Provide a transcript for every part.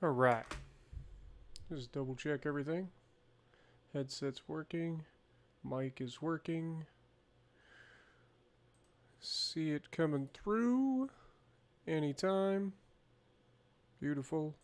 Alright. Just double check everything. Headset's working. Mic is working. See it coming through anytime. Beautiful.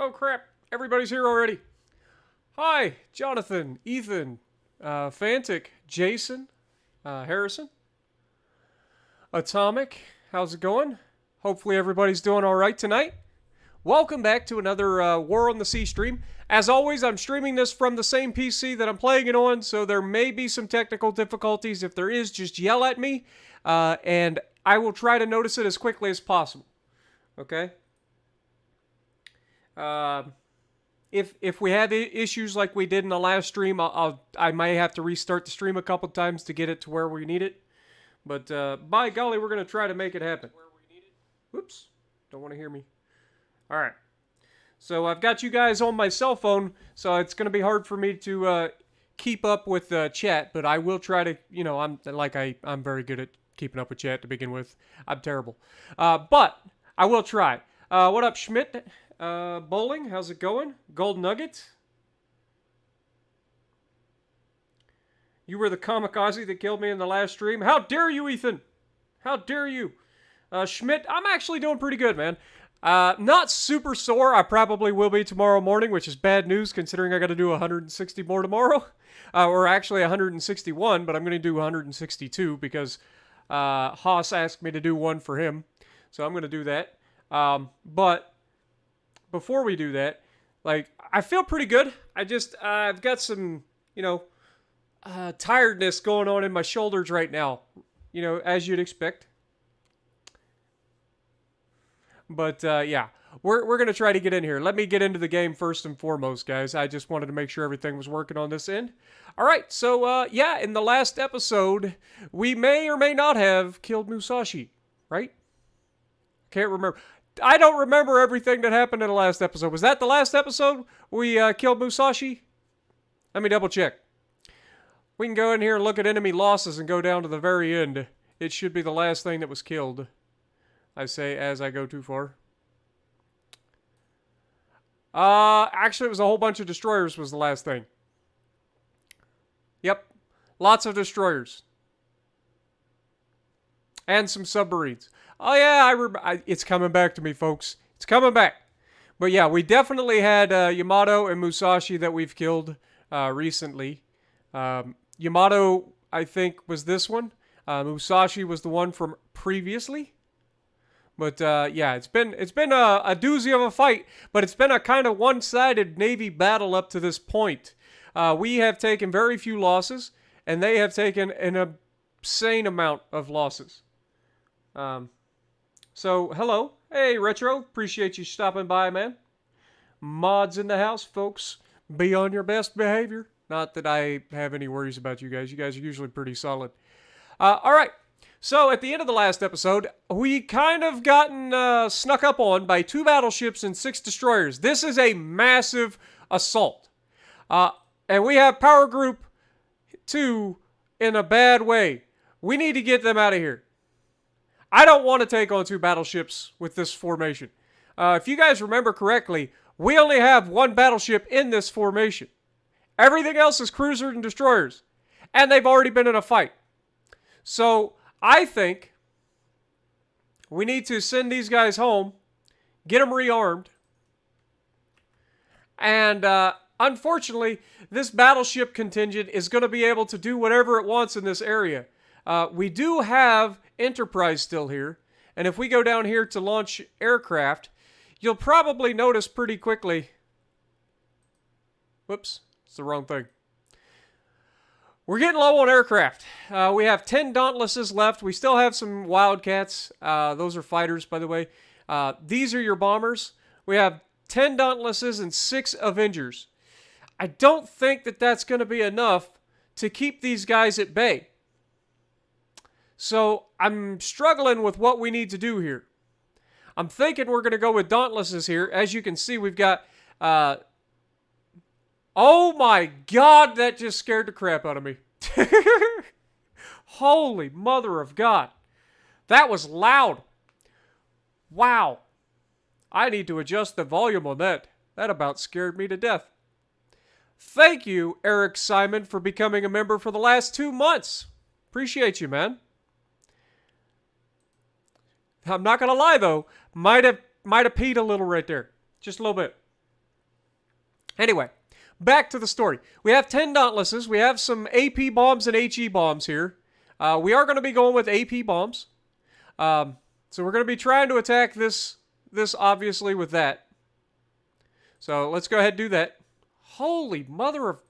Oh crap, everybody's here already. Hi, Jonathan, Ethan, Fantic, Jason, Harrison, Atomic, how's it going? Hopefully everybody's doing alright tonight. Welcome back to another War on the Sea stream. As always, I'm streaming this from the same PC that I'm playing it on, so there may be some technical difficulties. If there is, just yell at me, and I will try to notice it as quickly as possible. Okay? If we have issues like we did in the last stream, I may have to restart the stream a couple times to get it to where we need it. But by golly, we're going to try to make it happen. Whoops. Don't want to hear me. Alright. So I've got you guys on my cell phone, so it's going to be hard for me to keep up with chat, but I will try to, you know, I'm very good at keeping up with chat to begin with. I'm terrible. But I will try. What up, Schmidt? Bowling, how's it going? Gold Nugget? You were the kamikaze that killed me in the last stream? How dare you, Ethan? How dare you? Schmidt, I'm actually doing pretty good, man. Not super sore. I probably will be tomorrow morning, which is bad news considering I got to do 160 more tomorrow. Or actually 161, but I'm going to do 162 because Haas asked me to do one for him. So I'm going to do that. But before we do that, like, I feel pretty good. I've got some, you know, tiredness going on in my shoulders right now, you know, as you'd expect. But, yeah, we're going to try to get in here. Let me get into the game first and foremost, guys. I just wanted to make sure everything was working on this end. All right, so, yeah, in the last episode, we may or may not have killed Musashi, right? Can't remember. I don't remember everything that happened in the last episode. Was that the last episode we killed Musashi? Let me double check. We can go in here and look at enemy losses and go down to the very end. It should be the last thing that was killed. I say as I go too far. Actually it was a whole bunch of destroyers was the last thing. Yep. Lots of destroyers. And some submarines. Oh yeah, it's coming back to me, folks. It's coming back. But yeah, we definitely had Yamato and Musashi that we've killed recently. Yamato, I think, was this one. Musashi was the one from previously. But yeah, it's been a doozy of a fight, but it's been a kind of one-sided Navy battle up to this point. We have taken very few losses, and they have taken an insane amount of losses. So, hello. Hey, Retro. Appreciate you stopping by, man. Mods in the house, folks. Be on your best behavior. Not that I have any worries about you guys. You guys are usually pretty solid. All right. So, at the end of the last episode, we kind of gotten snuck up on by 2 battleships and 6 destroyers. This is a massive assault. And we have Power Group 2 in a bad way. We need to get them out of here. I don't want to take on 2 battleships with this formation. If you guys remember correctly, we only have 1 battleship in this formation. Everything else is cruisers and destroyers. And they've already been in a fight. So, I think we need to send these guys home, get them rearmed, and unfortunately, this battleship contingent is going to be able to do whatever it wants in this area. We do have Enterprise still here, and if we go down here to launch aircraft, you'll probably notice pretty quickly... Whoops, it's the wrong thing. We're getting low on aircraft. we have 10 Dauntlesses left. We still have some Wildcats. Those are fighters, by the way. These are your bombers. We have 10 Dauntlesses and 6 Avengers. I don't think that that's going to be enough to keep these guys at bay. So I'm struggling with what we need to do here. I'm thinking we're going to go with Dauntlesses here. As you can see, we've got... oh my God, that just scared the crap out of me. Holy mother of God. That was loud. Wow. I need to adjust the volume on that. That about scared me to death. Thank you, Eric Simon, for becoming a member for the last 2 months. Appreciate you, man. I'm not going to lie, though. Might have peed a little right there. Just a little bit. Anyway, back to the story. We have 10 Dauntlesses. We have some AP bombs and HE bombs here. We are going to be going with AP bombs. So we're going to be trying to attack this obviously with that. So let's go ahead and do that. Holy mother of...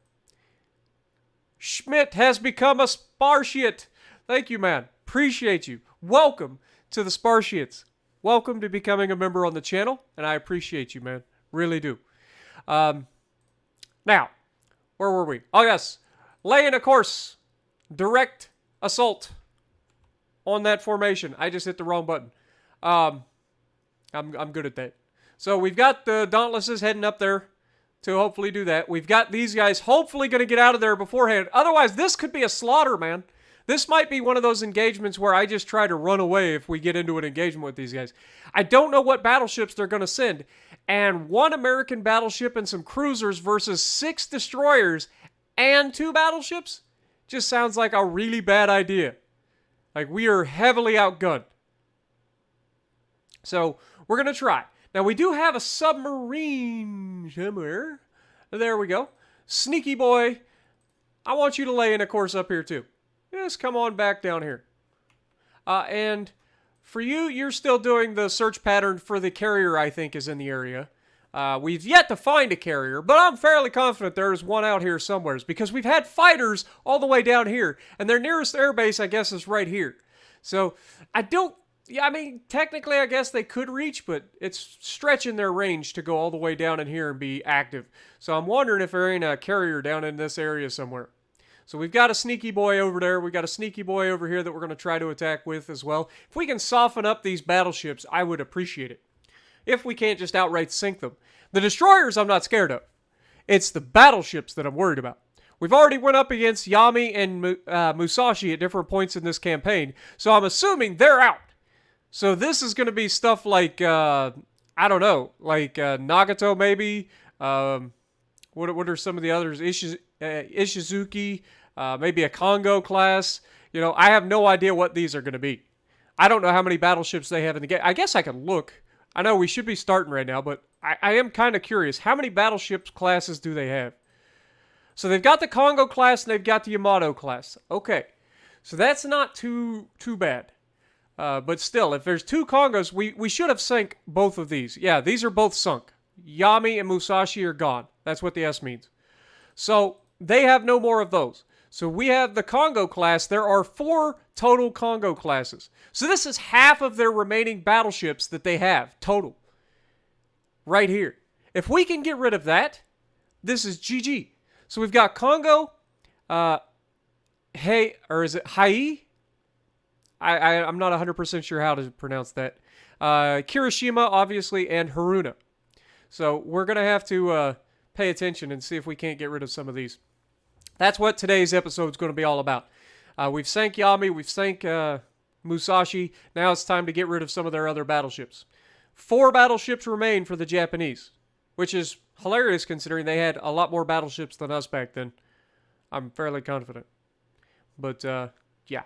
Schmidt has become a Spartiate. Thank you, man. Appreciate you. Welcome to the Spartiates. Welcome to becoming a member on the channel, and I appreciate you, man. Really do. Now, where were we? Oh, yes. Laying a course. Direct assault on that formation. I just hit the wrong button. I'm good at that. So we've got the Dauntlesses heading up there to hopefully do that. We've got these guys hopefully going to get out of there beforehand. Otherwise, this could be a slaughter, man. This might be one of those engagements where I just try to run away if we get into an engagement with these guys. I don't know what battleships they're going to send. And 1 American battleship and some cruisers versus 6 destroyers and 2 battleships just sounds like a really bad idea. Like, we are heavily outgunned. So, we're going to try. Now, we do have a submarine somewhere. There we go. Sneaky boy. I want you to lay in a course up here, too. Just come on back down here. And for you, you're still doing the search pattern for the carrier, I think, is in the area. We've yet to find a carrier, but I'm fairly confident there's one out here somewhere because we've had fighters all the way down here, and their nearest airbase, I guess, is right here. So, yeah, I mean, technically, I guess they could reach, but it's stretching their range to go all the way down in here and be active. So I'm wondering if there ain't a carrier down in this area somewhere. So we've got a sneaky boy over there. We've got a sneaky boy over here that we're going to try to attack with as well. If we can soften up these battleships, I would appreciate it. If we can't just outright sink them. The destroyers I'm not scared of. It's the battleships that I'm worried about. We've already went up against Yami and Musashi at different points in this campaign, so I'm assuming they're out. So this is going to be stuff like, I don't know, like Nagato maybe. What are some of the others? Ishizuki, maybe a Congo class. You know, I have no idea what these are going to be. I don't know how many battleships they have in the game. I guess I could look. I know we should be starting right now, but I am kind of curious. How many battleships classes do they have? So they've got the Congo class and they've got the Yamato class. Okay, so that's not too bad. But still, if there's 2 Congos, we should have sank both of these. Yeah, these are both sunk. Yami and Musashi are gone. That's what the S means. So they have no more of those. So we have the Congo class. There are 4 total Congo classes. So this is half of their remaining battleships that they have total. Right here. If we can get rid of that, this is GG. So we've got Congo, hey, or is it Hai? I'm not 100% sure how to pronounce that. Kirishima, obviously, and Haruna. So we're going to have to pay attention and see if we can't get rid of some of these. That's what today's episode is going to be all about. We've sank Yami, we've sank Musashi. Now it's time to get rid of some of their other battleships. 4 battleships remain for the Japanese, which is hilarious considering they had a lot more battleships than us back then. I'm fairly confident. But, yeah.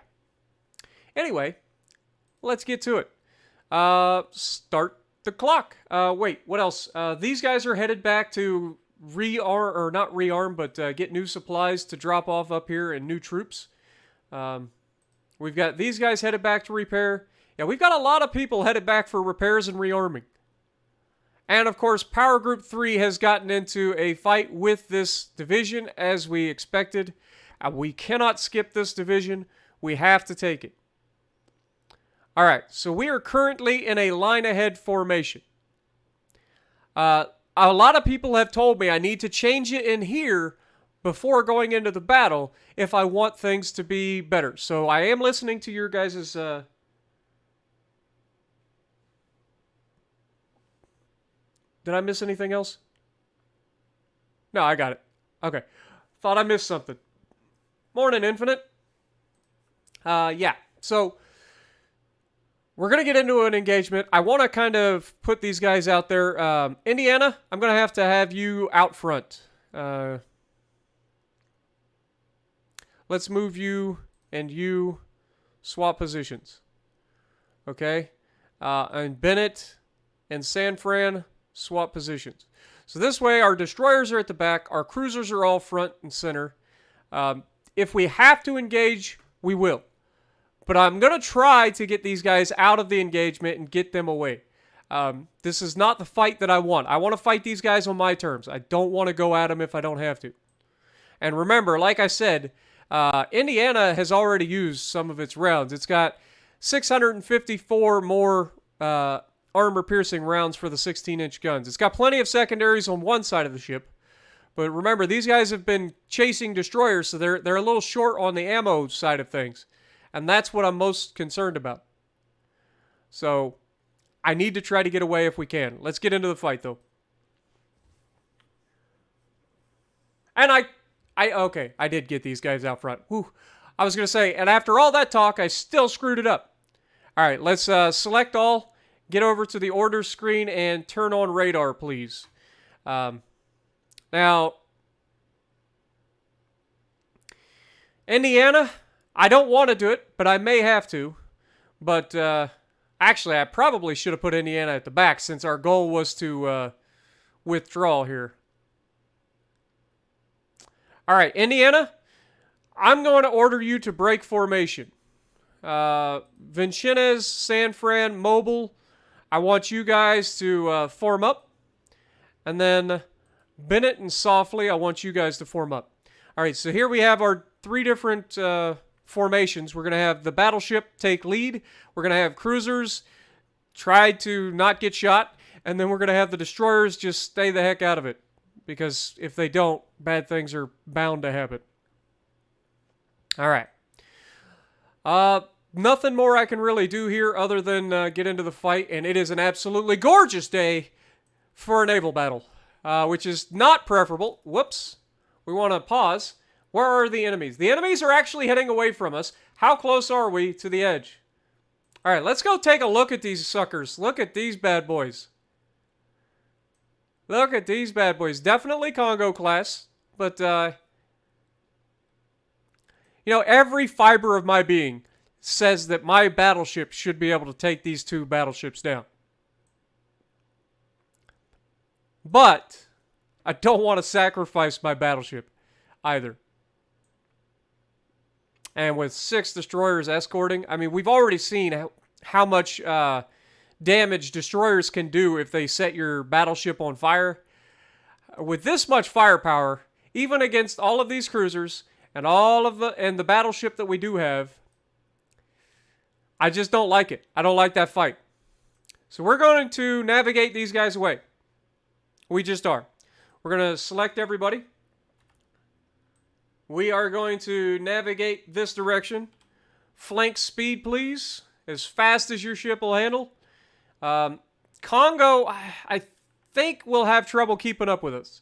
Anyway, let's get to it. Start the clock. Wait, what else? These guys are headed back to rearm, or not rearm, but get new supplies to drop off up here and new troops. We've got these guys headed back to repair. Yeah, we've got a lot of people headed back for repairs and rearming. And of course, Power Group 3 has gotten into a fight with this division as we expected. We cannot skip this division. We have to take it. All right, so we are currently in a line ahead formation. A lot of people have told me I need to change it in here before going into the battle if I want things to be better. So I am listening to your guys' Did I miss anything else? No, I got it. Okay. Thought I missed something. Morning, Infinite. Yeah. So we're going to get into an engagement. I want to kind of put these guys out there. Indiana, I'm going to have you out front. Let's move you and you swap positions. Okay? And Bennett and San Fran swap positions. So this way our destroyers are at the back. Our cruisers are all front and center. If we have to engage, we will. But I'm going to try to get these guys out of the engagement and get them away. This is not the fight that I want. I want to fight these guys on my terms. I don't want to go at them if I don't have to. And remember, like I said, Indiana has already used some of its rounds. It's got 654 more armor-piercing rounds for the 16-inch guns. It's got plenty of secondaries on one side of the ship. But remember, these guys have been chasing destroyers, so they're a little short on the ammo side of things. And that's what I'm most concerned about. So, I need to try to get away if we can. Let's get into the fight, though. And okay, I did get these guys out front. Whew. I was going to say, and after all that talk, I still screwed it up. All right, let's select all, get over to the order screen, and turn on radar, please. Now, Indiana, I don't want to do it, but I may have to. But actually, I probably should have put Indiana at the back since our goal was to withdraw here. All right, Indiana, I'm going to order you to break formation. Vincennes, San Fran, Mobile, I want you guys to form up. And then Bennett and Softly, I want you guys to form up. All right, so here we have our three different formations. We're going to have the battleship take lead. We're going to have cruisers try to not get shot. And then we're going to have the destroyers just stay the heck out of it. Because if they don't, bad things are bound to happen. All right. Nothing more I can really do here other than get into the fight. And it is an absolutely gorgeous day for a naval battle. Which is not preferable. Whoops. We want to pause. Where are the enemies? The enemies are actually heading away from us. How close are we to the edge? All right, let's go take a look at these suckers. Look at these bad boys. Look at these bad boys. Definitely Congo class, but you know, every fiber of my being says that my battleship should be able to take these two battleships down. But I don't want to sacrifice my battleship either. And with 6 destroyers escorting, I mean, we've already seen how much damage destroyers can do if they set your battleship on fire. With this much firepower, even against all of these cruisers and the battleship that we do have, I just don't like it. I don't like that fight. So we're going to navigate these guys away. We just are. We're going to select everybody. We are going to navigate this direction. Flank speed, please. As fast as your ship will handle. Congo, I think will have trouble keeping up with us.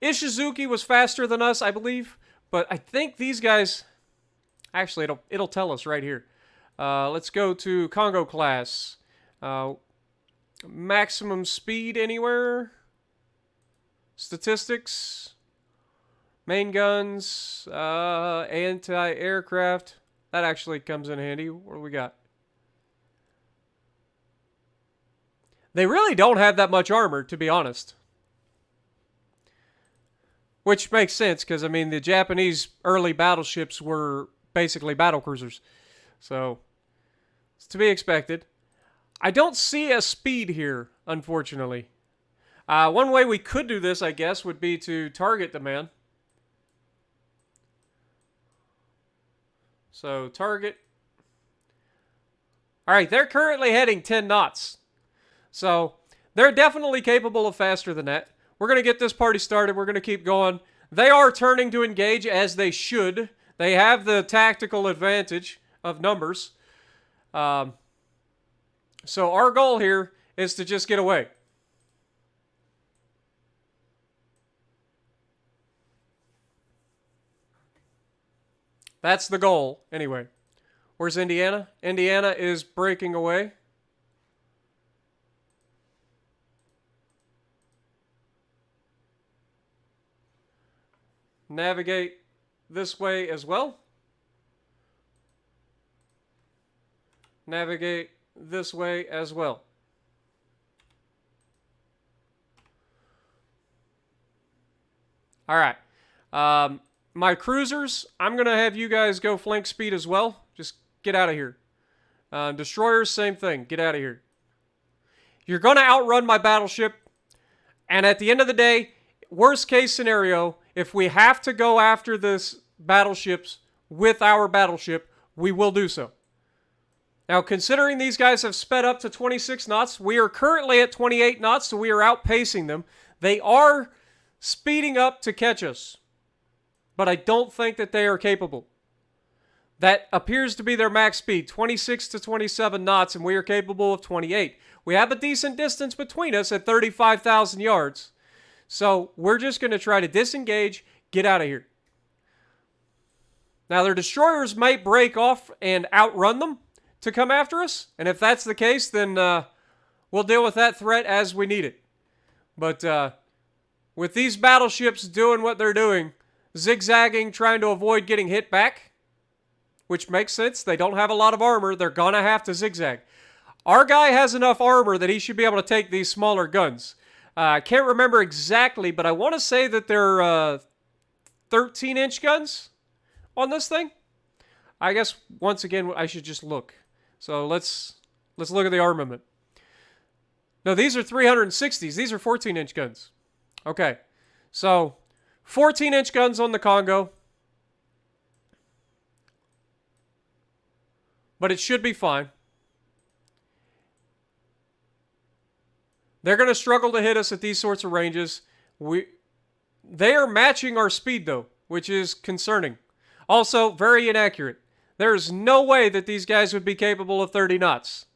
Ishizuki was faster than us, I believe. But I think these guys... Actually, it'll tell us right here. Let's go to Congo class. Maximum speed anywhere. Statistics. Main guns. Anti-aircraft. That actually comes in handy. What do we got? They really don't have that much armor, to be honest. Which makes sense, because, I mean, the Japanese early battleships were basically battlecruisers. So, it's to be expected. I don't see a speed here, unfortunately. One way we could do this, I guess, would be to target the man. So target. All right, they're currently heading 10 knots. So they're definitely capable of faster than that. We're going to get this party started. We're going to keep going. They are turning to engage, as they should. They have the tactical advantage of numbers. So our goal here is to just get away. That's the goal, anyway. Where's Indiana? Indiana is breaking away. Navigate this way as well. Navigate this way as well. All right. My cruisers, I'm going to have you guys go flank speed as well. Just get out of here. Destroyers, same thing. Get out of here. You're going to outrun my battleship. And at the end of the day, worst case scenario, if we have to go after this battleships with our battleship, we will do so. Now, considering these guys have sped up to 26 knots, we are currently at 28 knots, so we are outpacing them. They are speeding up to catch us, but I don't think that they are capable. That appears to be their max speed, 26 to 27 knots, and we are capable of 28. We have a decent distance between us at 35,000 yards. So we're just going to try to disengage, get out of here. Now, their destroyers might break off and outrun them to come after us. And if that's the case, then we'll deal with that threat as we need it. But with these battleships doing what they're doing, zigzagging, trying to avoid getting hit back, which makes sense. They don't have a lot of armor. They're going to have to zigzag. Our guy has enough armor that he should be able to take these smaller guns. I can't remember exactly, but I want to say that they're 13-inch guns on this thing. I guess, once again, I should just look. So let's look at the armament. No, these are 360s. These are 14-inch guns. Okay, so 14-inch guns on the Congo. But it should be fine. They're going to struggle to hit us at these sorts of ranges. They are matching our speed, though, which is concerning. Also, very inaccurate. There is no way that these guys would be capable of 30 knots.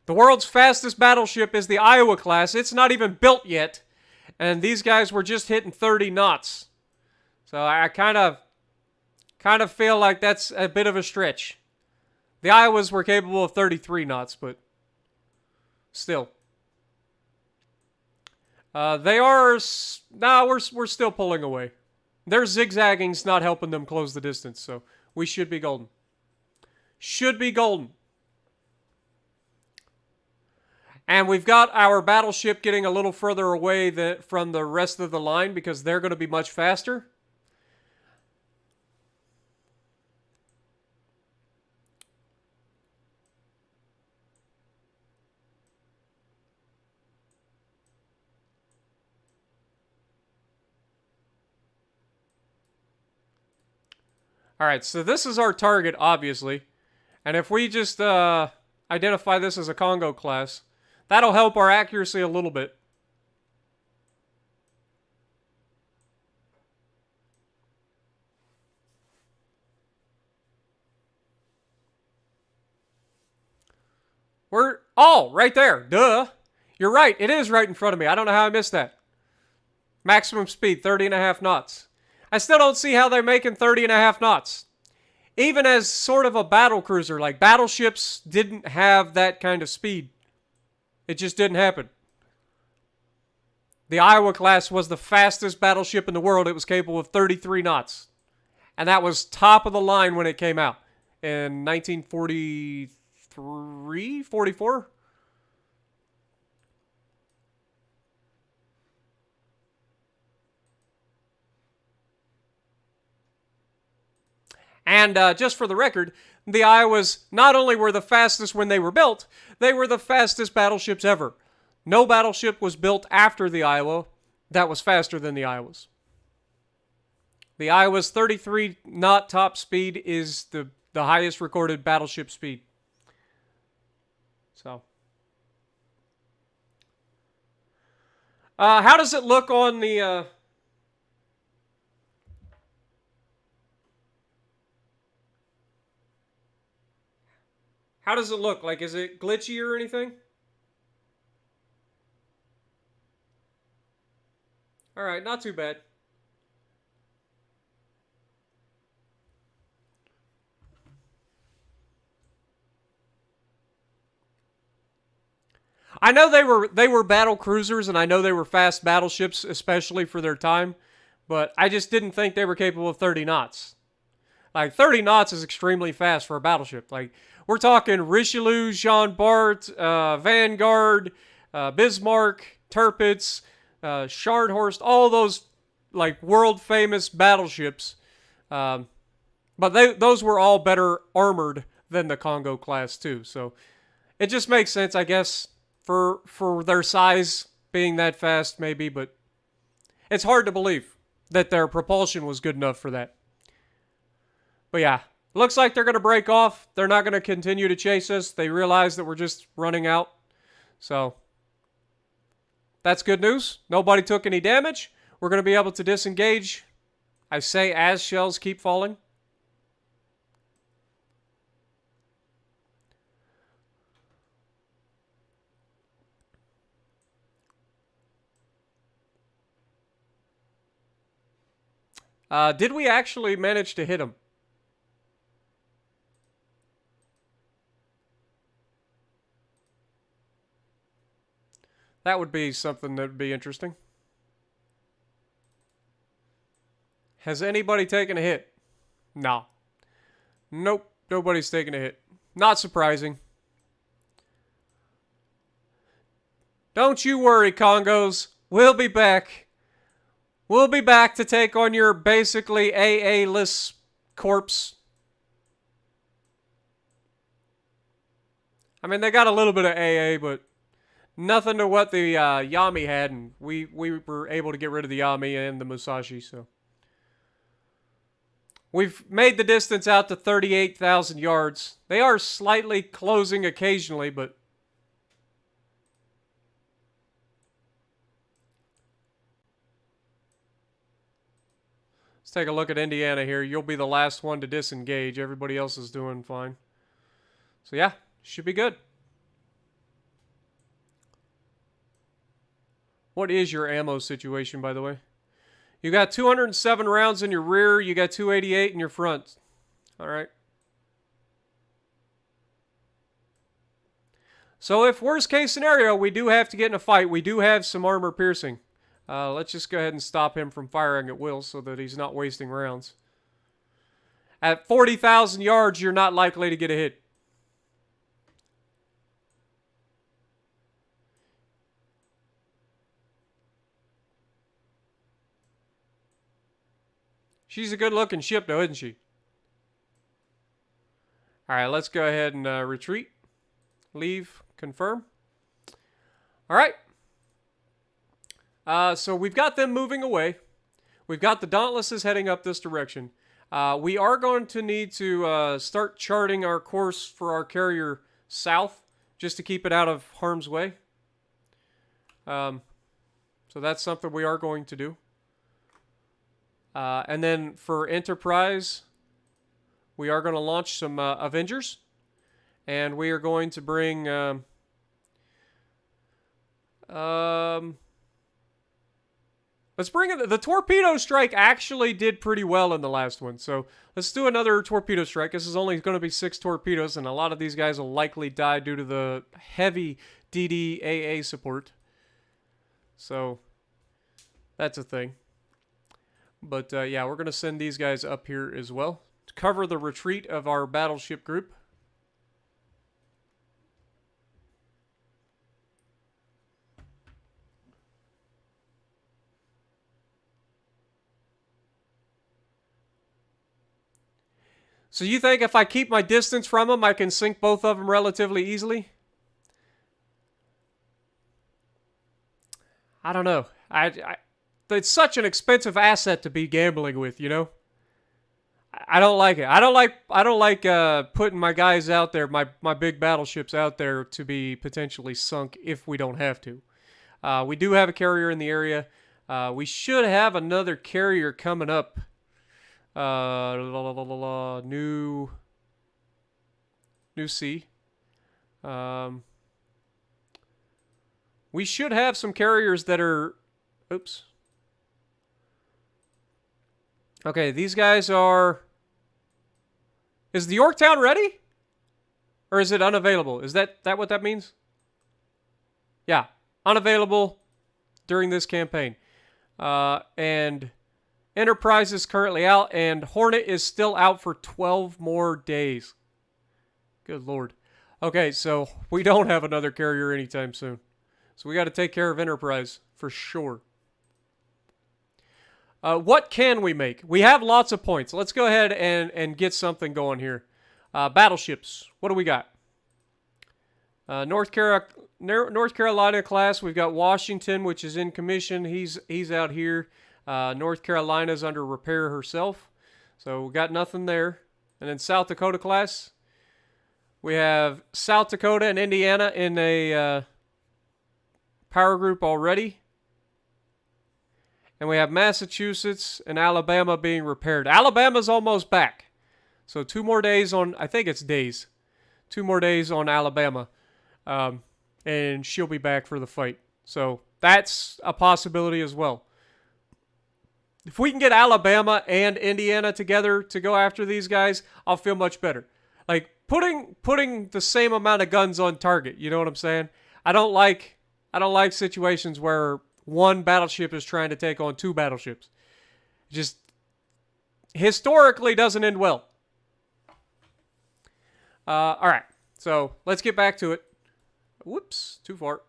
The world's fastest battleship is the Iowa class. It's not even built yet. And these guys were just hitting 30 knots. So I kind of feel like that's a bit of a stretch. The Iowas were capable of 33 knots, but still. They are... Nah, we're still pulling away. Their zigzagging's not helping them close the distance, so we should be golden. Should be golden. And we've got our battleship getting a little further away from the rest of the line because they're going to be much faster. Alright, so this is our target, obviously. And if we just identify this as a Congo class, that'll help our accuracy a little bit. Oh, right there. Duh. You're right. It is right in front of me. I don't know how I missed that. Maximum speed, 30.5 knots. I still don't see how they're making 30.5 knots. Even as sort of a battle cruiser, like battleships didn't have that kind of speed. It just didn't happen. The Iowa class was the fastest battleship in the world. It was capable of 33 knots. And that was top of the line when it came out in 1943, 44. And just for the record, the Iowas not only were the fastest when they were built, they were the fastest battleships ever. No battleship was built after the Iowa that was faster than the Iowas. The Iowa's 33 knot top speed is the the highest recorded battleship speed. So, how does it look on the? How does it look? Like, is it glitchy or anything? All right, not too bad. I know they were battle cruisers, and I know they were fast battleships, especially for their time, but I just didn't think they were capable of 30 knots. Like 30 knots is extremely fast for a battleship. Like we're talking Richelieu, Jean Bart, Vanguard, Bismarck, Tirpitz, Scharnhorst, all those like world famous battleships. But those were all better armored than the Congo class too. So it just makes sense, I guess, for their size being that fast, maybe. But it's hard to believe that their propulsion was good enough for that. But yeah, looks like they're going to break off. They're not going to continue to chase us. They realize that we're just running out. So that's good news. Nobody took any damage. We're going to be able to disengage, I say, as shells keep falling. Did we actually manage to hit him? That would be something that would be interesting. Has anybody taken a hit? No. Nope. Nobody's taken a hit. Not surprising. Don't you worry, Congos. We'll be back. We'll be back to take on your basically AA-less corpse. I mean, they got a little bit of AA, but nothing to what the Yami had, and we were able to get rid of the Yami and the Musashi, so. We've made the distance out to 38,000 yards. They are slightly closing occasionally, but let's take a look at Indiana here. You'll be the last one to disengage. Everybody else is doing fine. So yeah, should be good. What is your ammo situation, by the way? You got 207 rounds in your rear. You got 288 in your front. All right. So if worst case scenario, we do have to get in a fight, we do have some armor piercing. Let's just go ahead and stop him from firing at will so that he's not wasting rounds. At 40,000 yards, you're not likely to get a hit. She's a good-looking ship, though, isn't she? All right, let's go ahead and retreat. Leave. Confirm. All right. So we've got them moving away. We've got the Dauntlesses heading up this direction. We are going to need to start charting our course for our carrier south, just to keep it out of harm's way. So that's something we are going to do. And then for Enterprise, we are going to launch some Avengers. And we are going to bring... let's bring it. The torpedo strike actually did pretty well in the last one. So let's do another torpedo strike. This is only going to be 6 torpedoes, and a lot of these guys will likely die due to the heavy DDAA support. So that's a thing. But yeah, we're going to send these guys up here as well to cover the retreat of our battleship group. So you think if I keep my distance from them, I can sink both of them relatively easily? I don't know. It's such an expensive asset to be gambling with, you know? I don't like it. I don't like putting my guys out there, my big battleships out there to be potentially sunk if we don't have to. We do have a carrier in the area. We should have another carrier coming up. New sea. We should have some carriers that are... Oops. Okay, these guys are... Is the Yorktown ready? Or is it unavailable? Is that what that means? Yeah. Unavailable during this campaign. And Enterprise is currently out, and Hornet is still out for 12 more days. Good Lord. Okay, so we don't have another carrier anytime soon. So we got to take care of Enterprise for sure. What can we make? We have lots of points. Let's go ahead and get something going here. Battleships. What do we got? North Carolina class. We've got Washington, which is in commission. He's out here. North Carolina's under repair herself. So we got nothing there. And then South Dakota class. We have South Dakota and Indiana in a power group already. And we have Massachusetts and Alabama being repaired. Alabama's almost back. So 2 more days on, I think it's days. 2 more days on Alabama. And she'll be back for the fight. So that's a possibility as well. If we can get Alabama and Indiana together to go after these guys, I'll feel much better. Like putting the same amount of guns on target, you know what I'm saying? I don't like situations where one battleship is trying to take on 2 battleships. Just historically doesn't end well. All right, so let's get back to it. Whoops, too far.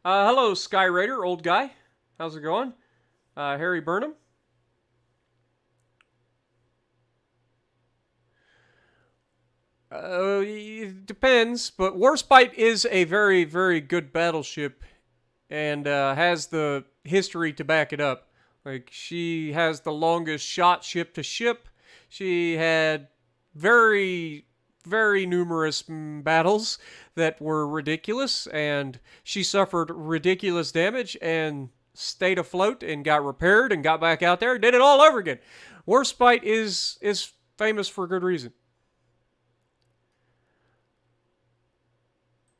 Hello, Sky Raider, old guy. How's it going? Harry Burnham. It depends, but Warspite is a very, very good battleship and has the history to back it up. Like, she has the longest shot ship to ship. She had very, very numerous battles that were ridiculous, and she suffered ridiculous damage and stayed afloat and got repaired and got back out there and did it all over again. Warspite is famous for good reason.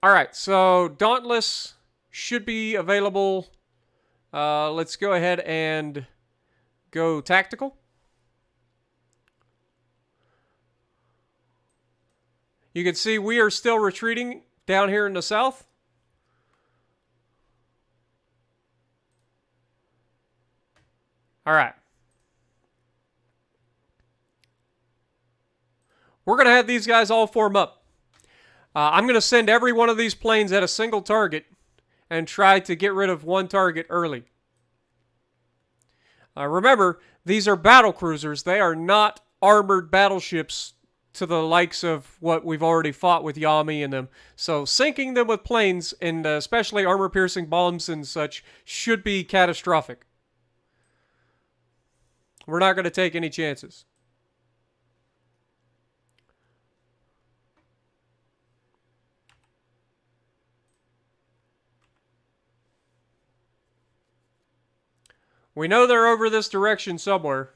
All right, so Dauntless should be available. Let's go ahead and go tactical. You can see we are still retreating down here in the south. All right. We're going to have these guys all form up. I'm going to send every one of these planes at a single target and try to get rid of one target early. Remember, these are battle cruisers. They are not armored battleships to the likes of what we've already fought with Yami and them. So sinking them with planes, and especially armor-piercing bombs and such, should be catastrophic. We're not going to take any chances. We know they're over this direction somewhere.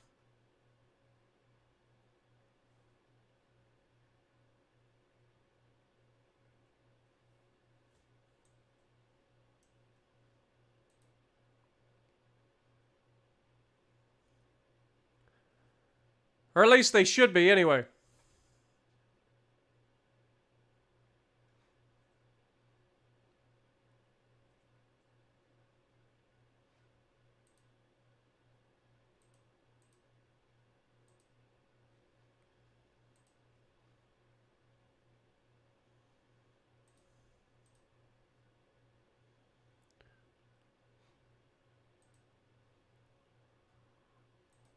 Or at least they should be anyway.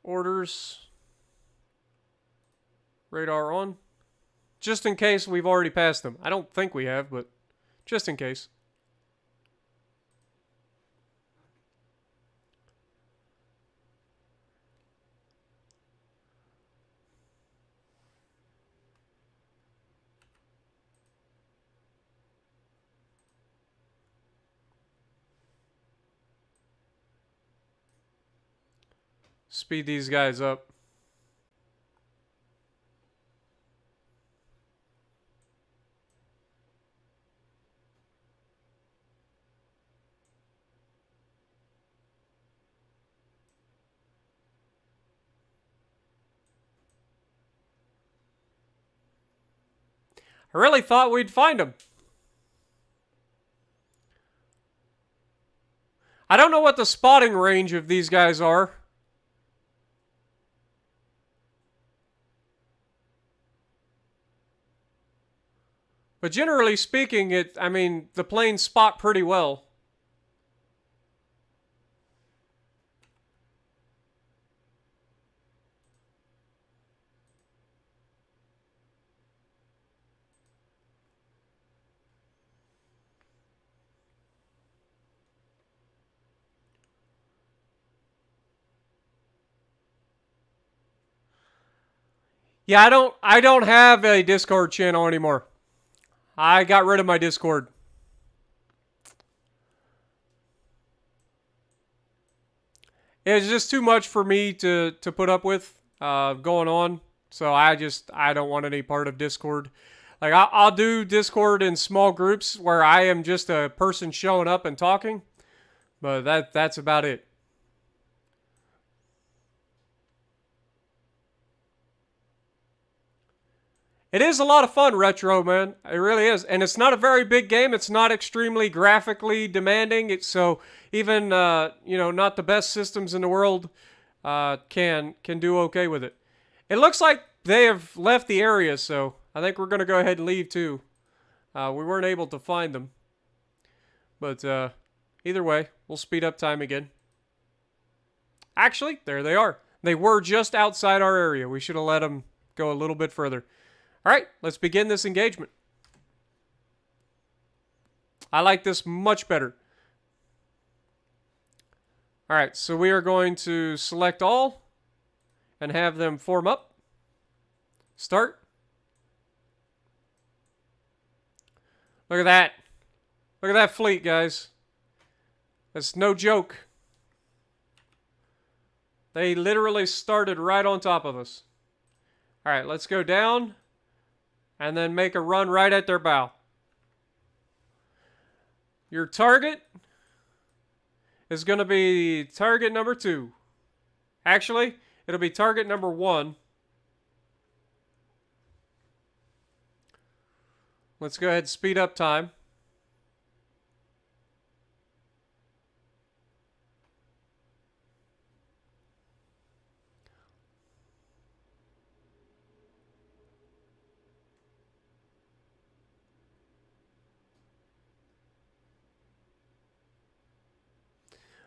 Orders. Radar on. Just in case we've already passed them. I don't think we have, but just in case. speed these guys up. I really thought we'd find them. I don't know what the spotting range of these guys are. But generally speaking, the planes spot pretty well. Yeah, I don't have a Discord channel anymore. I got rid of my Discord. It's just too much for me to put up with going on. So I don't want any part of Discord. Like I'll do Discord in small groups where I am just a person showing up and talking, but that's about it. It is a lot of fun, Retro, man. It really is. And it's not a very big game. It's not extremely graphically demanding. It's so even, not the best systems in the world can do okay with it. It looks like they have left the area, so I think we're going to go ahead and leave, too. We weren't able to find them. But either way, we'll speed up time again. Actually, there they are. They were just outside our area. We should have let them go a little bit further. All right, let's begin this engagement. I like this much better. All right, so we are going to select all and have them form up. Start. Look at that. Look at that fleet, guys. That's no joke. They literally started right on top of us. All right, let's go down and then make a run right at their bow. Your target is going to be target number 2. Actually, it'll be target number 1. Let's go ahead and speed up time.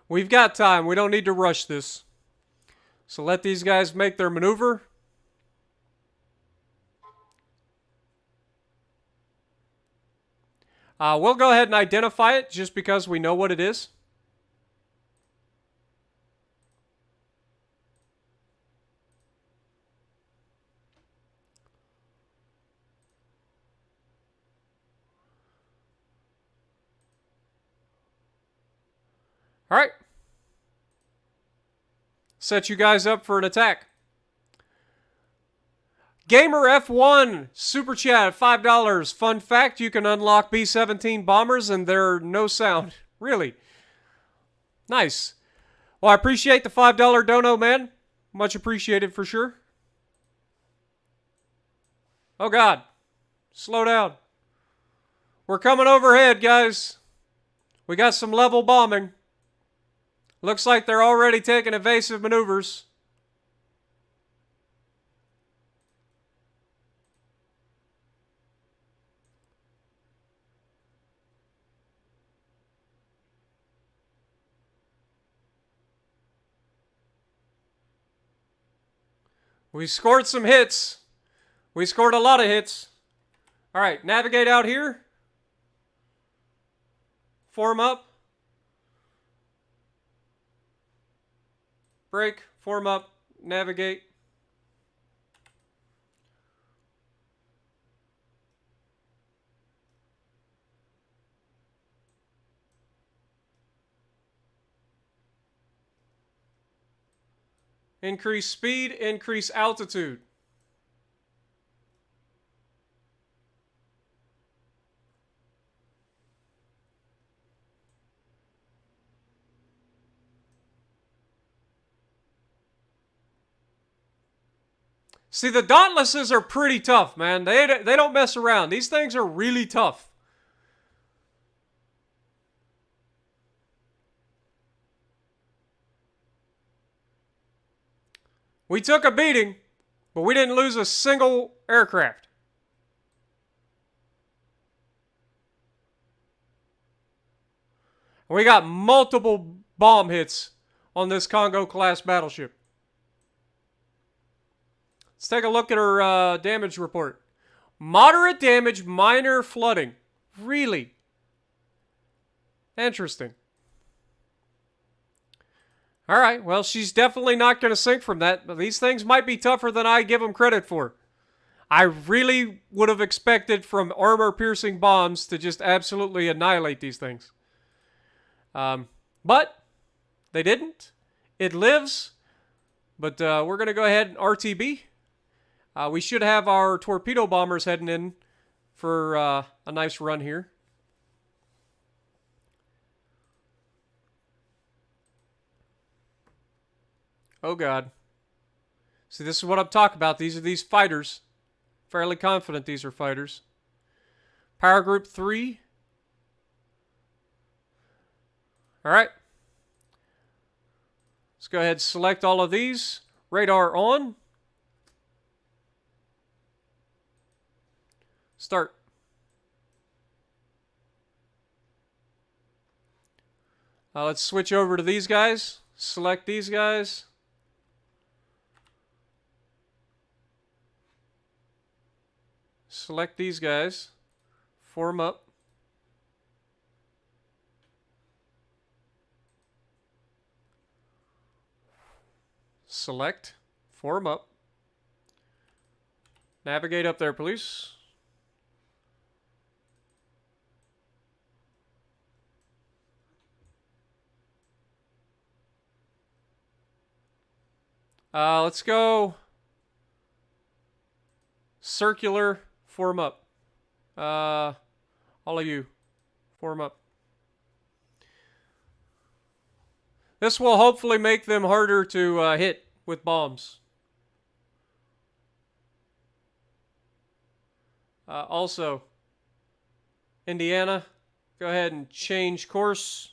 We've got time. We don't need to rush this. So let these guys make their maneuver. We'll go ahead and identify it just because we know what it is. All right. Set you guys up for an attack. Gamer F1 Super Chat $5. Fun fact, you can unlock B-17 bombers and they're no sound. Really? Nice. Well, I appreciate the $5 dono, man. Much appreciated for sure. Oh, God. Slow down. We're coming overhead, guys. We got some level bombing. Looks like they're already taking evasive maneuvers. We scored some hits. We scored a lot of hits. All right, navigate out here. Form up. Break, form up, navigate. Increase speed, increase altitude. See, the Dauntlesses are pretty tough, man. They don't mess around. These things are really tough. We took a beating, but we didn't lose a single aircraft. We got multiple bomb hits on this Congo-class battleship. Let's take a look at her damage report. Moderate damage, minor flooding. Really? Interesting. Alright, well, she's definitely not going to sink from that, but these things might be tougher than I give them credit for. I really would have expected from armor-piercing bombs to just absolutely annihilate these things. But they didn't. It lives. But we're going to go ahead and RTB. We should have our torpedo bombers heading in for a nice run here. Oh, God. See, this is what I'm talking about. These are these fighters. Fairly confident these are fighters. Power group 3. All right. Let's go ahead and select all of these. Radar on. Start. Let's switch over to these guys. Select these guys. Select these guys. Form up. Select. Form up. Navigate up there, please. Let's go circular, form up. All of you, form up. This will hopefully make them harder to hit with bombs. Also, Indiana, go ahead and change course.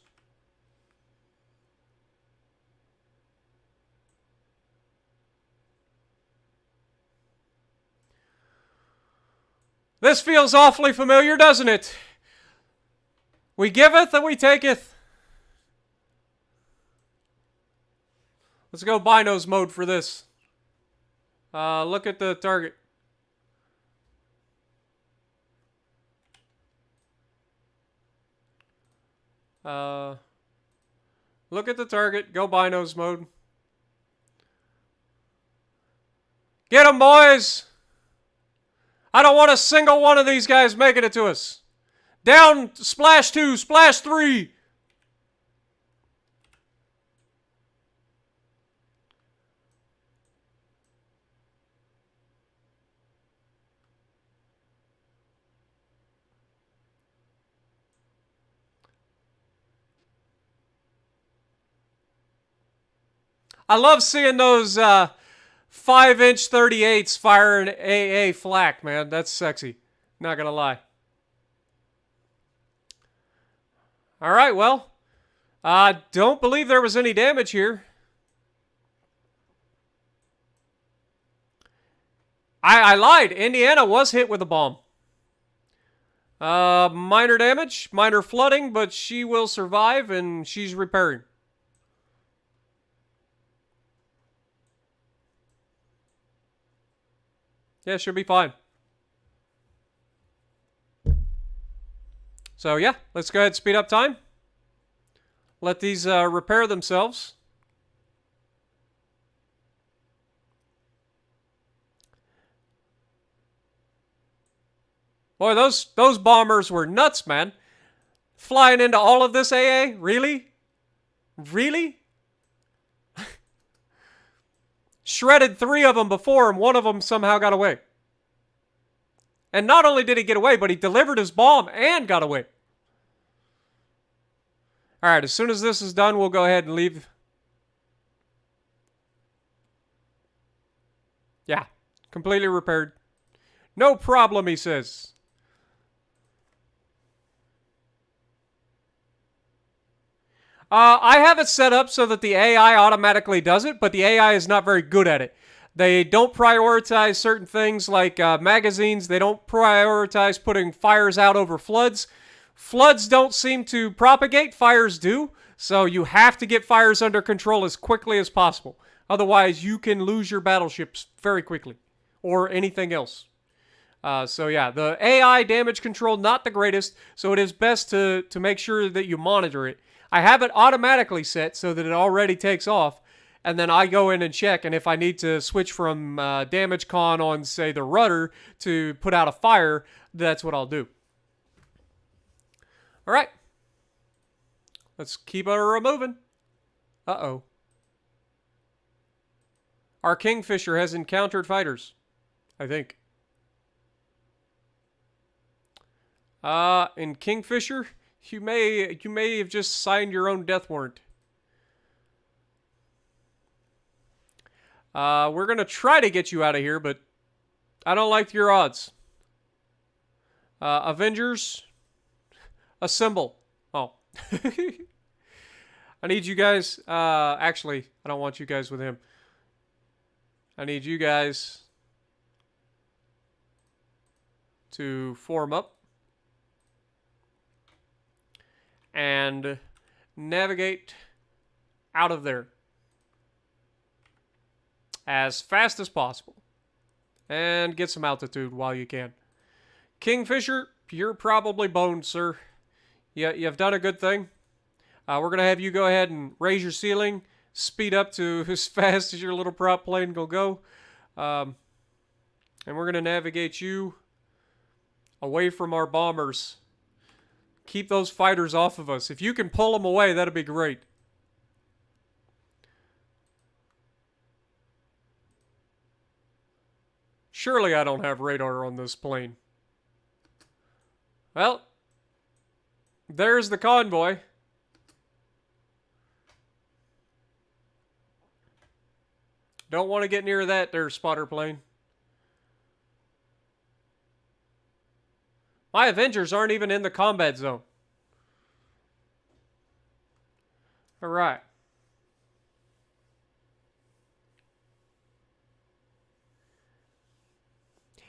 This feels awfully familiar, doesn't it? We giveth and we taketh. Let's go binos mode for this. Look at the target. Look at the target. Go binos mode. Get 'em, boys! I don't want a single one of these guys making it to us. Down, splash 2, splash 3. I love seeing those 5-inch 38s firing AA flak, man. That's sexy. Not gonna lie. All right, well, I don't believe there was any damage here. I lied. Indiana was hit with a bomb. Minor damage, minor flooding, but she will survive and she's repairing. Yeah, she'll be fine. So yeah, let's go ahead and speed up time. Let these repair themselves. Boy, those bombers were nuts, man. Flying into all of this AA? Really? Really? shredded 3 of them before, and one of them somehow got away. And not only did he get away, but he delivered his bomb and got away. Alright, as soon as this is done, we'll go ahead and leave. Yeah, completely repaired. No problem, he says. I have it set up so that the AI automatically does it, but the AI is not very good at it. They don't prioritize certain things like magazines. They don't prioritize putting fires out over floods. Floods don't seem to propagate. Fires do. So you have to get fires under control as quickly as possible. Otherwise, you can lose your battleships very quickly. Or anything else. So yeah, the AI damage control, not the greatest. So it is best to make sure that you monitor it. I have it automatically set so that it already takes off. And then I go in and check. And if I need to switch from damage con on, say, the rudder to put out a fire, that's what I'll do. All right. Let's keep her moving. Uh-oh. Our Kingfisher has encountered fighters, I think. In Kingfisher, you may have just signed your own death warrant. We're gonna try to get you out of here, but I don't like your odds. Avengers, assemble. Oh. I need you guys, actually, I don't want you guys with him. I need you guys to form up and navigate out of there as fast as possible and get some altitude while you can. Kingfisher, you're probably boned, sir. You've done a good thing. We're going to have you go ahead and raise your ceiling, speed up to as fast as your little prop plane will go. And we're going to navigate you away from our bombers. Keep those fighters off of us. If you can pull them away, that'd be great. Surely I don't have radar on this plane. Well, there's the convoy. Don't want to get near that there, spotter plane. My Avengers aren't even in the combat zone. Alright.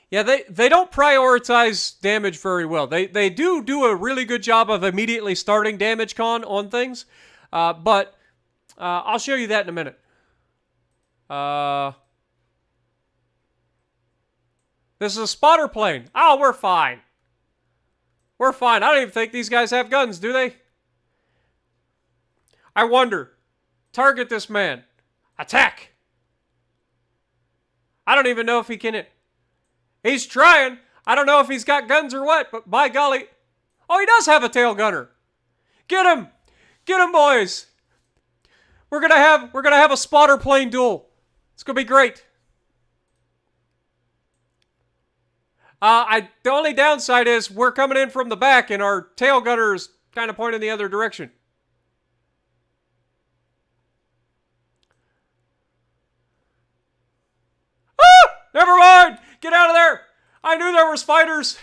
Yeah, they don't prioritize damage very well. They do a really good job of immediately starting damage con on things. But I'll show you that in a minute. This is a spotter plane. Oh, we're fine. We're fine. I don't even think these guys have guns, do they? I wonder. Target this man. Attack. I don't even know if he can... He's trying. I don't know if he's got guns or what, but by golly. Oh, he does have a tail gunner. Get him. Get him, boys. We're gonna have a spotter plane duel. It's gonna be great. The only downside is we're coming in from the back and our tail gunner is kind of pointing the other direction. Ah! Never mind! Get out of there! I knew there was fighters!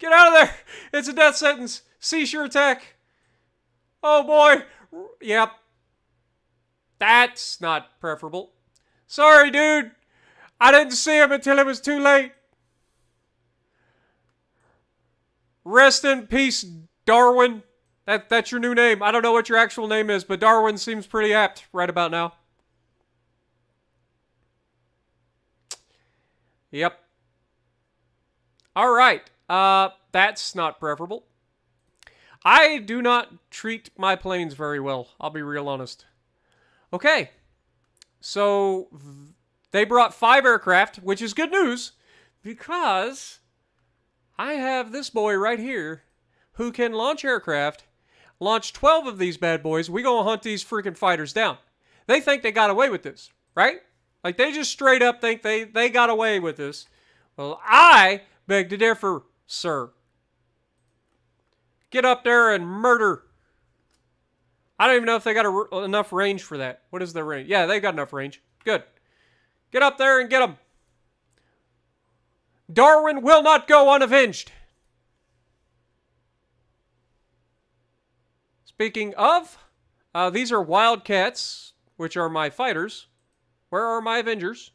Get out of there! It's a death sentence! Cease your attack! Oh boy! Yep. That's not preferable. Sorry, dude! I didn't see him until it was too late. Rest in peace, Darwin. That's your new name. I don't know what your actual name is, but Darwin seems pretty apt right about now. Yep. Alright. That's not preferable. I do not treat my planes very well. I'll be real honest. Okay. So, they brought 5 aircraft, which is good news, because I have this boy right here who can launch aircraft, launch 12 of these bad boys. We gonna hunt these freaking fighters down. They think they got away with this, right? Like, they just straight up think they got away with this. Well, I beg to differ, sir. Get up there and murder. I don't even know if they got enough range for that. What is their range? Yeah, they got enough range. Good. Get up there and get them. Darwin will not go unavenged. Speaking of, these are Wildcats, which are my fighters. Where are my Avengers?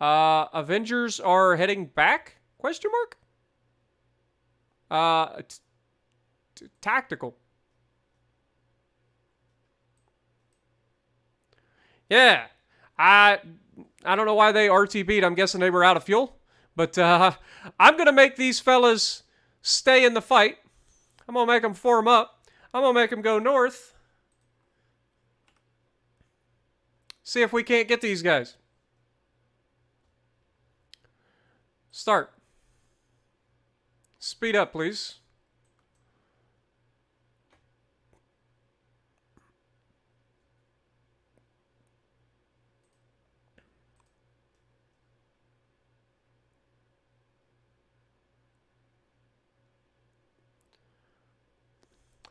Avengers are heading back? Question mark? Tactical. Yeah. I don't know why they RTB'd. I'm guessing they were out of fuel. But I'm going to make these fellas stay in the fight. I'm going to make them form up. I'm going to make them go north. See if we can't get these guys. Start. Speed up, please.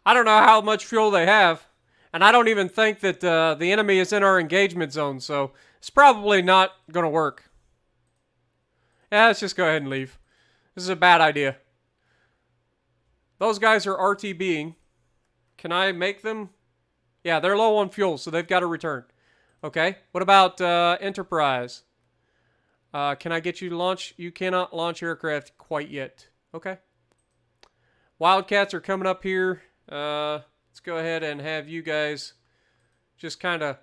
I don't know how much fuel they have. And I don't even think that the enemy is in our engagement zone, so it's probably not going to work. Yeah, let's just go ahead and leave. This is a bad idea. Those guys are RTBing. Can I make them? Yeah, they're low on fuel, so they've got to return. Okay, what about Enterprise? Can I get you to launch? You cannot launch aircraft quite yet. Okay. Wildcats are coming up here. Let's go ahead and have you guys just kind of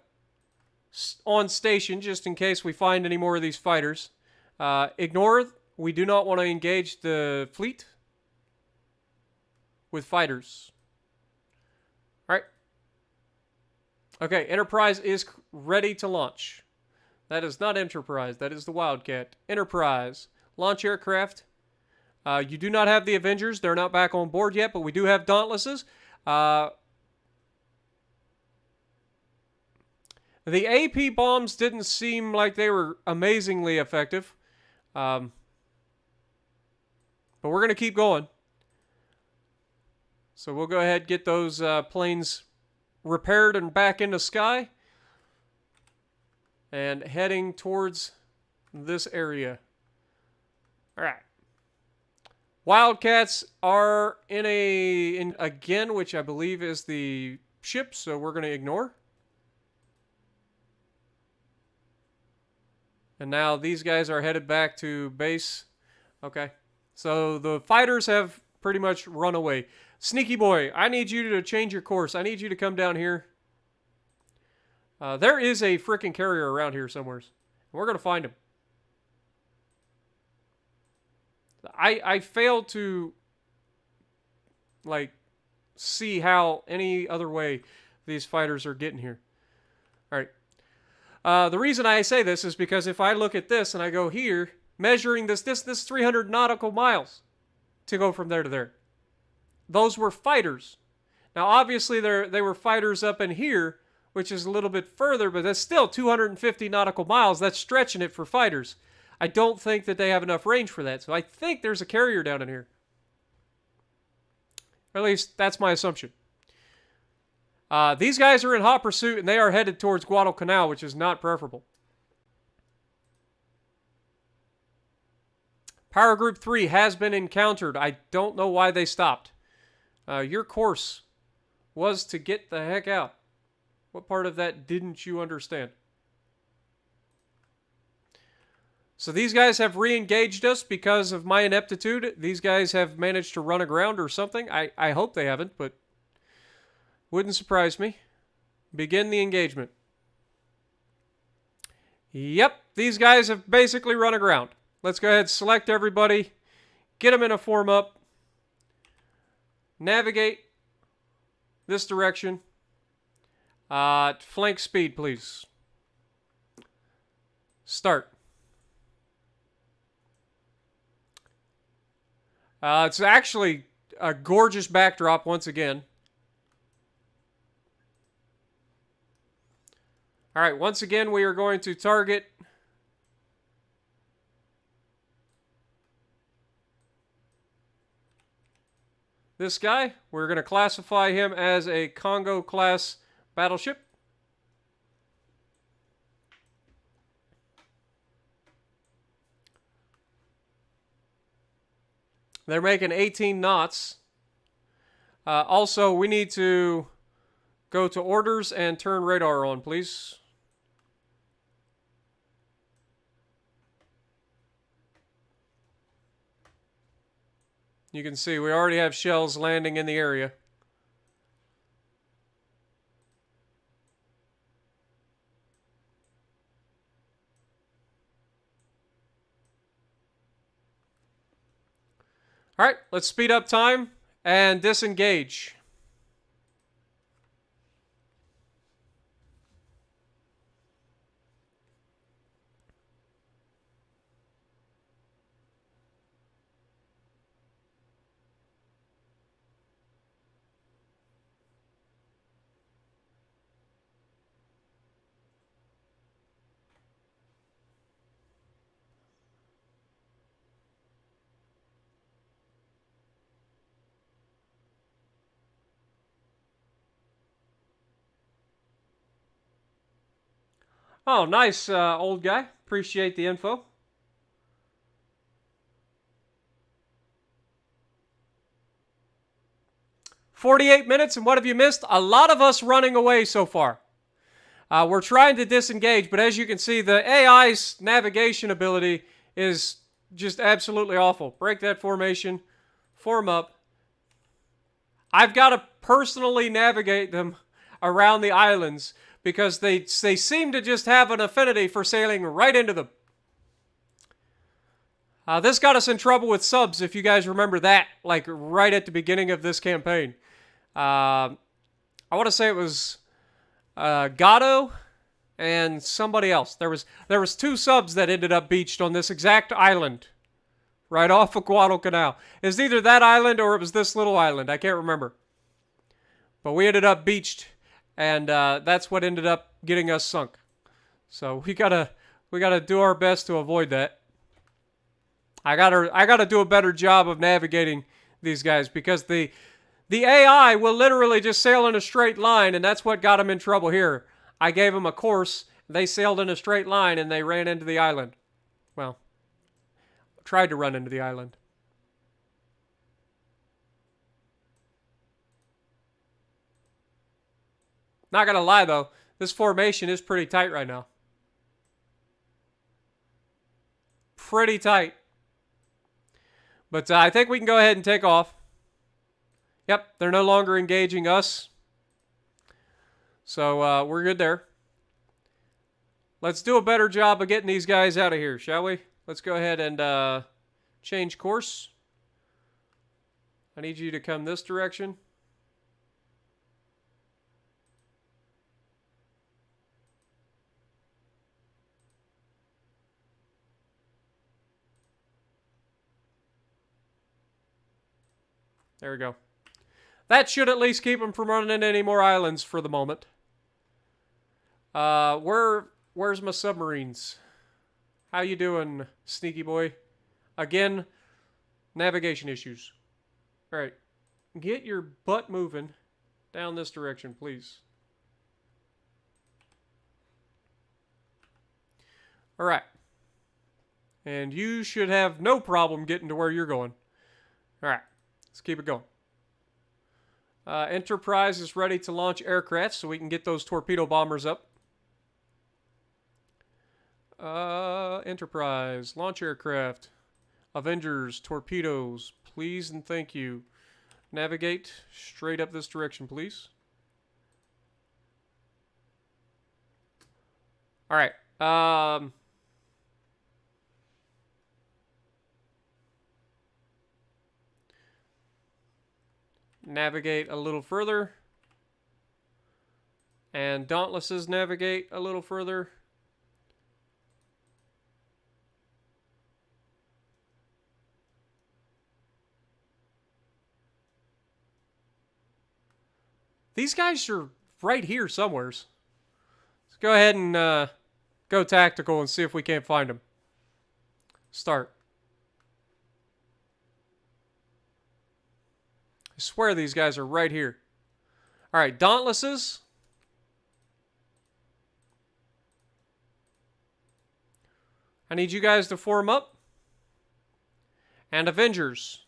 on station just in case we find any more of these fighters. Ignore, we do not want to engage the fleet with fighters. All right. Okay, Enterprise is ready to launch. That is not Enterprise, that is the Wildcat. Enterprise, launch aircraft. You do not have the Avengers, they're not back on board yet, but we do have Dauntlesses. The AP bombs didn't seem like they were amazingly effective. But we're going to keep going. So we'll go ahead and get those planes repaired and back into sky. And heading towards this area. Alright. Wildcats are in again, which I believe is the ship, so we're going to ignore. And now these guys are headed back to base. Okay. So the fighters have pretty much run away. Sneaky boy, I need you to change your course. I need you to come down here. There is a freaking carrier around here somewhere. We're going to find him. I failed to, like, see how any other way these fighters are getting here. All right. The reason I say this is because if I look at this and I go here, measuring this 300 nautical miles to go from there to there. Those were fighters. Now, obviously, they were fighters up in here, which is a little bit further, but that's still 250 nautical miles. That's stretching it for fighters. I don't think that they have enough range for that, so I think there's a carrier down in here. Or at least, that's my assumption. These guys are in hot pursuit, and they are headed towards Guadalcanal, which is not preferable. Power Group 3 has been encountered. I don't know why they stopped. Your course was to get the heck out. What part of that didn't you understand? So these guys have re-engaged us because of my ineptitude. These guys have managed to run aground or something. I hope they haven't, but wouldn't surprise me. Begin the engagement. Yep, these guys have basically run aground. Let's go ahead and select everybody. Get them in a form up. Navigate this direction. Flank speed, please. Start. It's actually a gorgeous backdrop once again. All right, once again, we are going to target this guy. We're going to classify him as a Congo-class battleship. They're making 18 knots. Also, we need to go to orders and turn radar on, please. You can see we already have shells landing in the area. All right, let's speed up time and disengage. Oh, nice, old guy. Appreciate the info. "48 minutes, and what have you missed?" A lot of us running away so far. We're trying to disengage, but as you can see, the AI's navigation ability is just absolutely awful. Break that formation. Form up. I've got to personally navigate them around the islands because they seem to just have an affinity for sailing right into them. This got us in trouble with subs, if you guys remember that, like right at the beginning of this campaign. I want to say it was Gatto and somebody else. There was 2 subs that ended up beached on this exact island, right off of Guadalcanal. It's either that island or it was this little island. I can't remember. But we ended up beached, and that's what ended up getting us sunk. So we gotta do our best to avoid that. I gotta do a better job of navigating these guys because the AI will literally just sail in a straight line, and that's what got them in trouble here. I gave them a course, they sailed in a straight line, and they ran into the island. Well, tried to run into the island. Not gonna lie though, this formation is pretty tight right now. Pretty tight. But I think we can go ahead and take off. Yep, they're no longer engaging us. So we're good there. Let's do a better job of getting these guys out of here, shall we? Let's go ahead and change course. I need you to come this direction. There we go. That should at least keep them from running into any more islands for the moment. Where's my submarines? How you doing, sneaky boy? Again, navigation issues. All right, get your butt moving down this direction, please. All right. And you should have no problem getting to where you're going. All right, let's keep it going. Enterprise is ready to launch aircraft so we can get those torpedo bombers up. Enterprise, launch aircraft. Avengers, torpedoes, please and thank you. Navigate straight up this direction, please. All right. Navigate a little further. And Dauntlesses navigate a little further. These guys are right here somewheres. go ahead and go tactical and see if we can't find them. Start. I swear these guys are right here. All right, Dauntlesses. I need you guys to form up. And Avengers.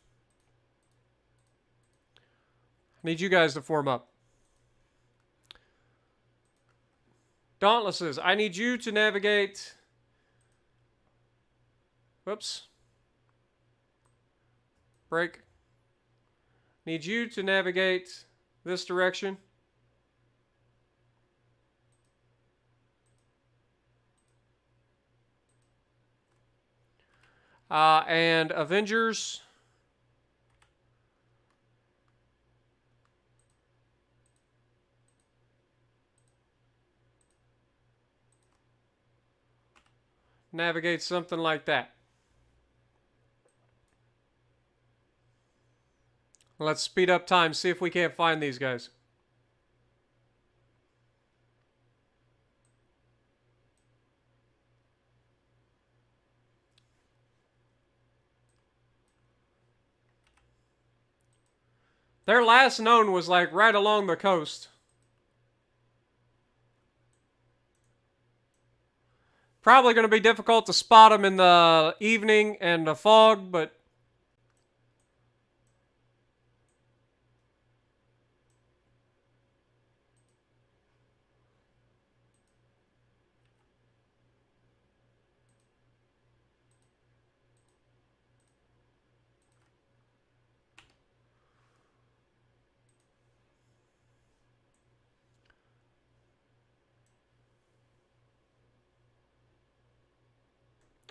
I need you guys to form up. Dauntlesses, I need you to navigate. Whoops. Break. Need you to navigate this direction. And Avengers. Navigate something like that. Let's speed up time, see if we can't find these guys. Their last known was like right along the coast. Probably going to be difficult to spot them in the evening and the fog, but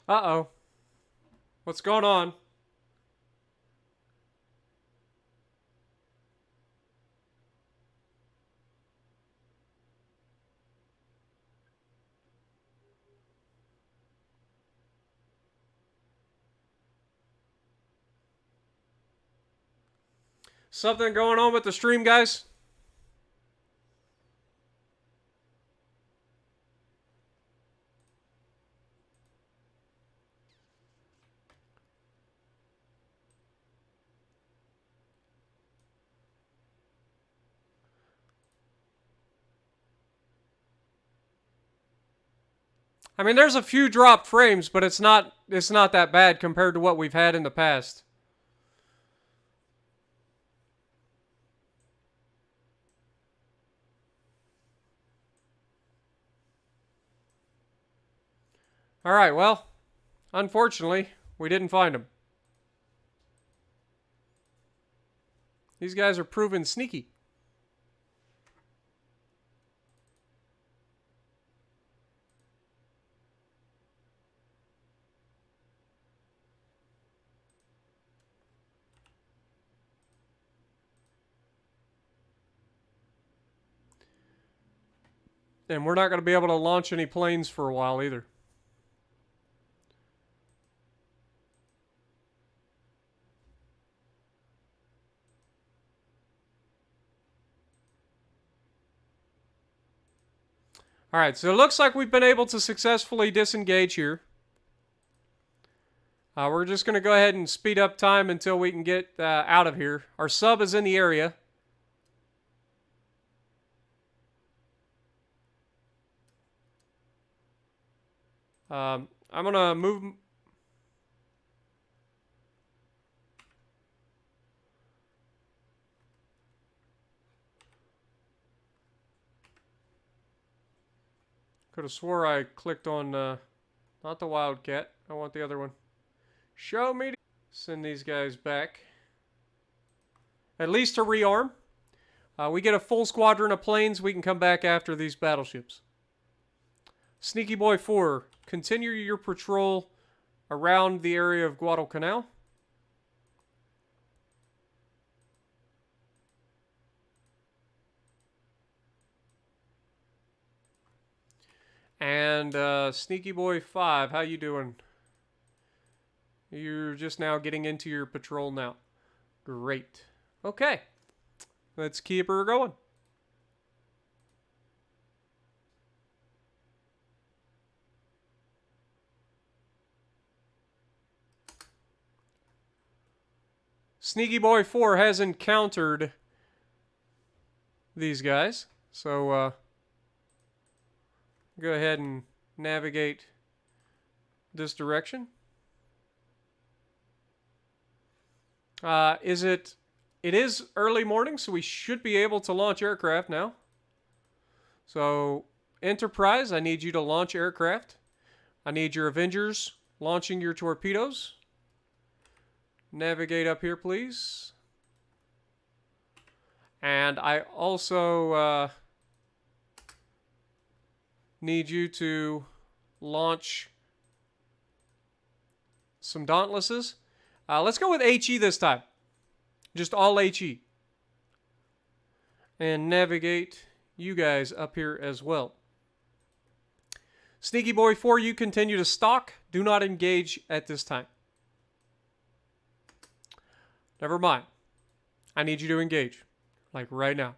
uh-oh. What's going on? Something going on with the stream, guys? I mean, there's a few dropped frames, but it's not that bad compared to what we've had in the past. All right, well, unfortunately, we didn't find them. These guys are proving sneaky. And we're not going to be able to launch any planes for a while either. All right, so it looks like we've been able to successfully disengage here. We're just going to go ahead and speed up time until we can get out of here. Our sub is in the area. I'm going to move... Could have swore I clicked on, not the Wildcat. I want the other one. Show me. Send these guys back. At least to rearm. We get a full squadron of planes. We can come back after these battleships. Sneaky Boy 4. Continue your patrol around the area of Guadalcanal. And Sneaky Boy 5, how you doing? You're just now getting into your patrol now. Great. Okay. Let's keep her going. Sneaky Boy 4 has encountered these guys. So go ahead and navigate this direction. It is early morning, so we should be able to launch aircraft now. So, Enterprise, I need you to launch aircraft. I need your Avengers launching your torpedoes. Navigate up here, please. And I also need you to launch some Dauntlesses. Let's go with HE this time. Just all HE. And navigate you guys up here as well. Sneaky Boy 4, you continue to stalk. Do not engage at this time. Never mind. I need you to engage. Like right now.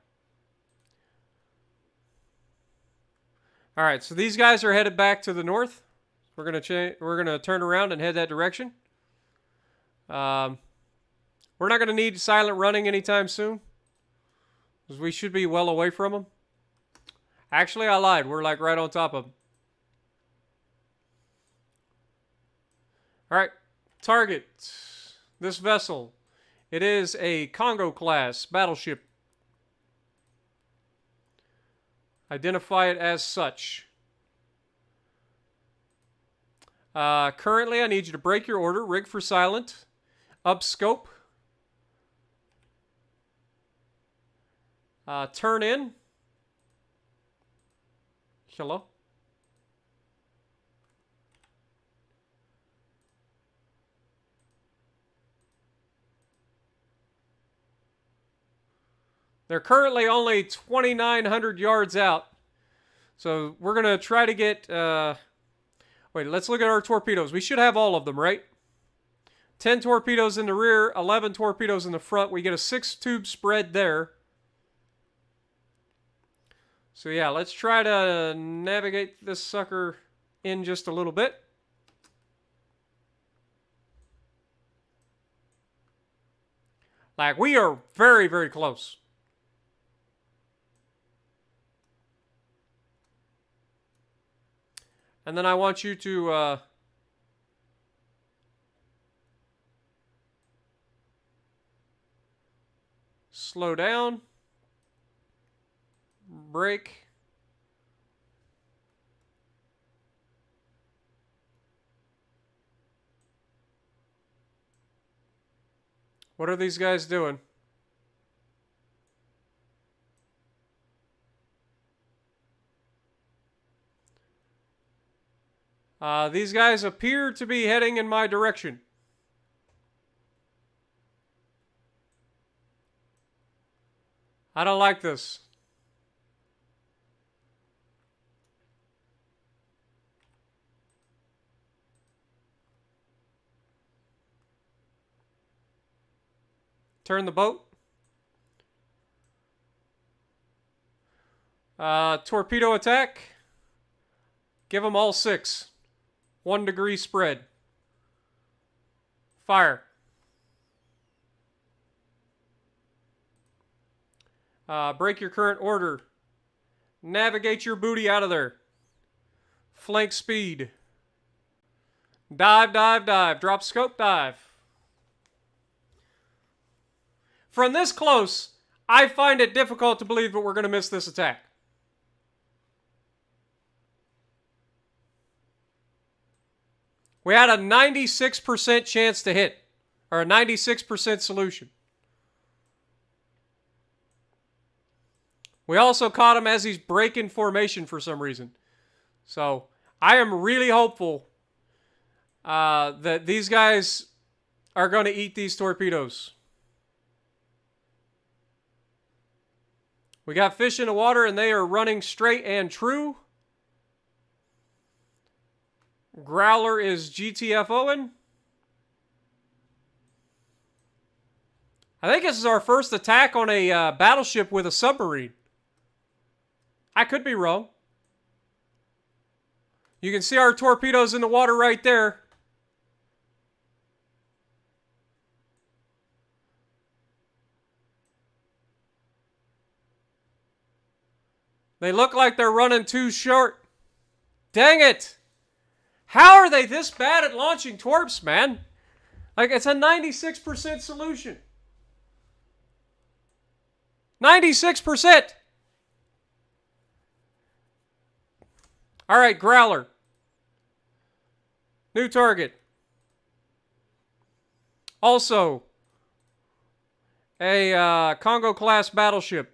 Alright, so these guys are headed back to the north. We're gonna turn around and head that direction. We're not going to need silent running anytime soon, because we should be well away from them. Actually, I lied. We're like right on top of them. Alright, target. This vessel. It is a Congo-class battleship. Identify it as such. Currently, I need you to break your order. Rig for silent. Up scope. Turn in. Hello. They're currently only 2,900 yards out. So we're going to try to get... wait, let's look at our torpedoes. We should have all of them, right? 10 torpedoes in the rear, 11 torpedoes in the front. We get a 6-tube spread there. So yeah, let's try to navigate this sucker in just a little bit. Like, we are very, very close. And then I want you to slow down. Brake. What are these guys doing? These guys appear to be heading in my direction. I don't like this. Turn the boat. Torpedo attack. Give them all 6. 1 degree spread. Fire. Break your current order. Navigate your booty out of there. Flank speed. Dive, dive, dive. Drop scope, dive. From this close, I find it difficult to believe that we're going to miss this attack. We had a 96% chance to hit. Or a 96% solution. We also caught him as he's breaking formation for some reason. So, I am really hopeful that these guys are going to eat these torpedoes. We got fish in the water and they are running straight and true. Growler is GTFOing. I think this is our first attack on a battleship with a submarine. I could be wrong. You can see our torpedoes in the water right there. They look like they're running too short. Dang it! How are they this bad at launching torps, man? Like, it's a 96% solution. 96%! Alright, Growler. New target. Also, a Congo-class battleship.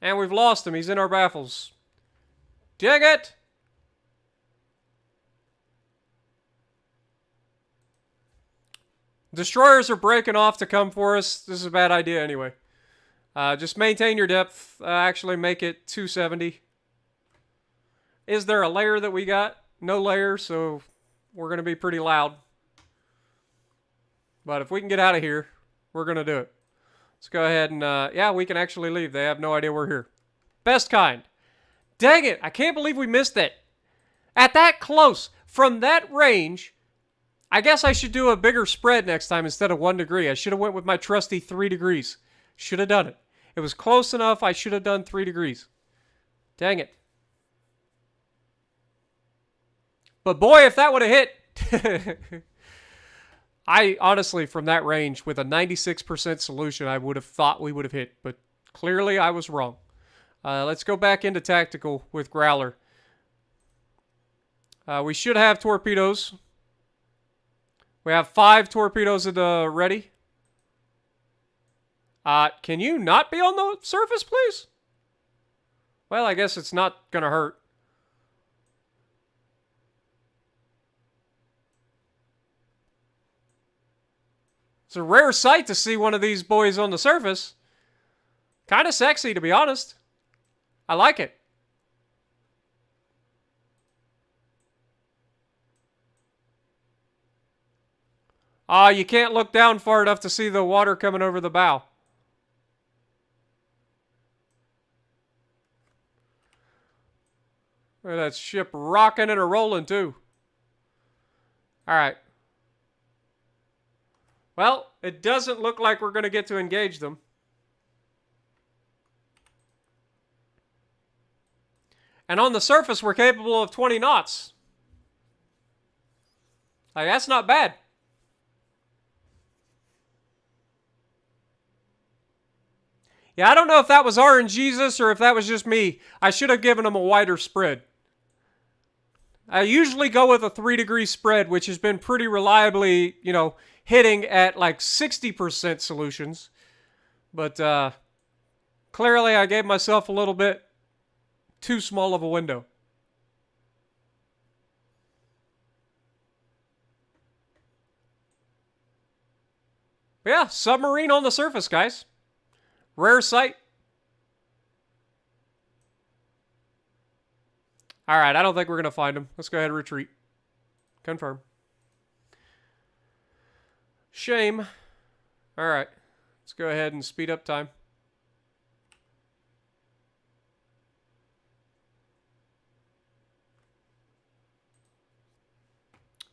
And we've lost him. He's in our baffles. Dig it! Destroyers are breaking off to come for us. This is a bad idea anyway. Just maintain your depth. Actually make it 270. Is there a layer that we got? No layer, so we're going to be pretty loud. But if we can get out of here, we're going to do it. Let's go ahead and, yeah, we can actually leave. They have no idea we're here. Best kind. Dang it, I can't believe we missed it. At that close, from that range, I guess I should do a bigger spread next time instead of 1 degree. I should have went with my trusty 3 degrees. Should have done it. It was close enough, I should have done 3 degrees. Dang it. But boy, if that would have hit... I honestly, from that range, with a 96% solution, I would have thought we would have hit. But clearly, I was wrong. Let's go back into tactical with Growler. We should have torpedoes. We have 5 torpedoes at the ready. Can you not be on the surface, please? Well, I guess it's not going to hurt. It's a rare sight to see one of these boys on the surface. Kind of sexy, to be honest. I like it. You can't look down far enough to see the water coming over the bow. Look at that ship rocking and a-rolling, too. Alright. Well, it doesn't look like we're going to get to engage them. And on the surface, we're capable of 20 knots. Like, that's not bad. Yeah, I don't know if that was RNGesus or if that was just me. I should have given them a wider spread. I usually go with a 3 degree spread, which has been pretty reliably, you know, hitting at like 60% solutions. But clearly I gave myself a little bit too small of a window. But yeah, submarine on the surface, guys. Rare sight. Alright, I don't think we're going to find him. Let's go ahead and retreat. Confirm. Shame. Alright. Let's go ahead and speed up time.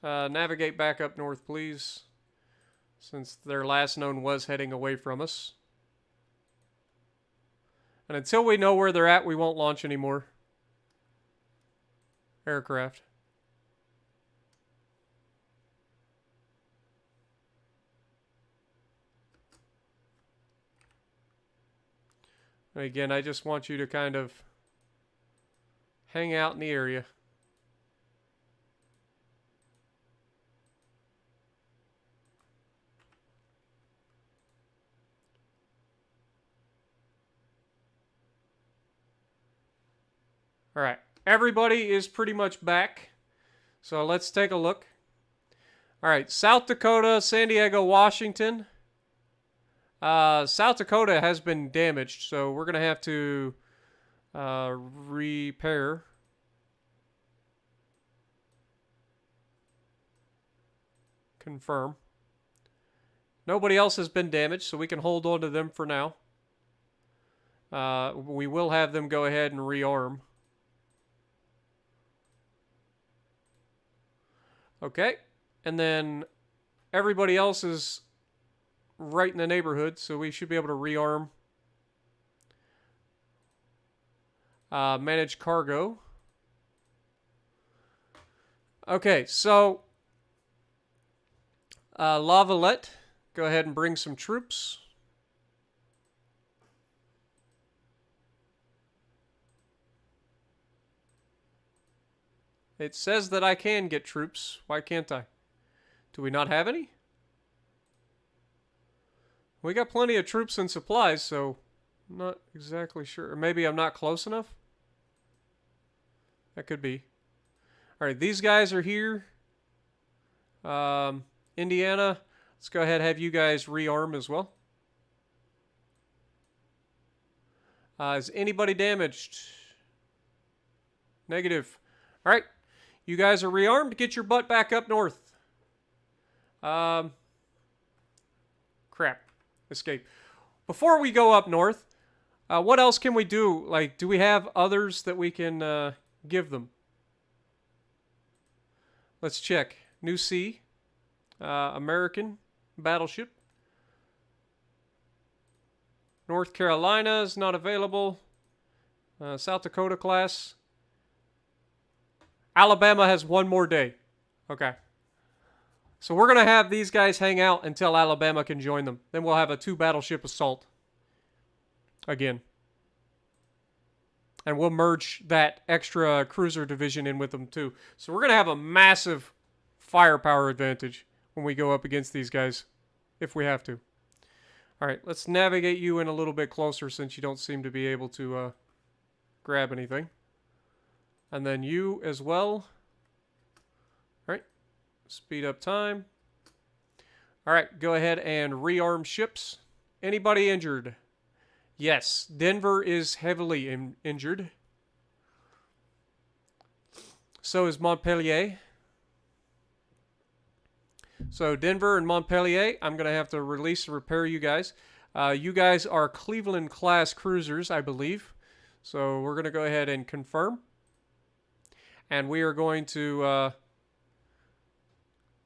Navigate back up north, please. Since their last known was heading away from us. And until we know where they're at, we won't launch anymore. Aircraft. And again, I just want you to kind of hang out in the area. All right. Everybody is pretty much back. So let's take a look. All right. South Dakota, San Diego, Washington. South Dakota has been damaged, so we're going to have to repair. Confirm. Nobody else has been damaged, so we can hold on to them for now. We will have them go ahead and rearm. Okay, and then everybody else is right in the neighborhood, so we should be able to rearm. Manage cargo. Okay, so La Valette, go ahead and bring some troops. It says that I can get troops. Why can't I? Do we not have any? We got plenty of troops and supplies, so I'm not exactly sure. Or maybe I'm not close enough? That could be. Alright, these guys are here. Indiana, let's go ahead and have you guys rearm as well. Is anybody damaged? Negative. Alright, you guys are rearmed. Get your butt back up north. Crap. Escape. Before we go up north, what else can we do? Like, do we have others that we can give them? Let's check. New Sea. American battleship. North Carolina is not available. South Dakota class. Alabama has one more day. Okay. So we're going to have these guys hang out until Alabama can join them. Then we'll have a 2-battleship assault. Again. And we'll merge that extra cruiser division in with them too. So we're going to have a massive firepower advantage when we go up against these guys. If we have to. Alright, let's navigate you in a little bit closer since you don't seem to be able to grab anything. And then you as well. Alright. Speed up time. Alright, go ahead and rearm ships. Anybody injured? Yes, Denver is heavily injured. So is Montpellier. So Denver and Montpellier, I'm going to have to release and repair you guys. You guys are Cleveland-class cruisers, I believe. So we're going to go ahead and confirm. And we are going to...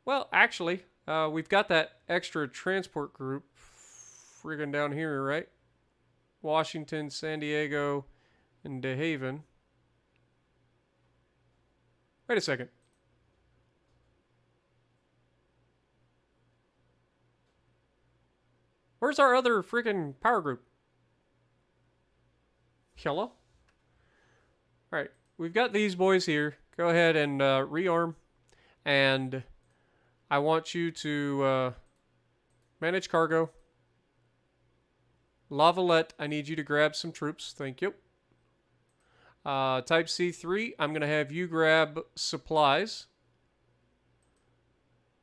well, actually, we've got that extra transport group friggin' down here, right? Washington, San Diego, and DeHaven. Wait a second. Where's our other freaking power group? Hello? Alright, we've got these boys here. Go ahead and rearm. And I want you to manage cargo. La Valette, I need you to grab some troops. Thank you. Type C3, I'm going to have you grab supplies.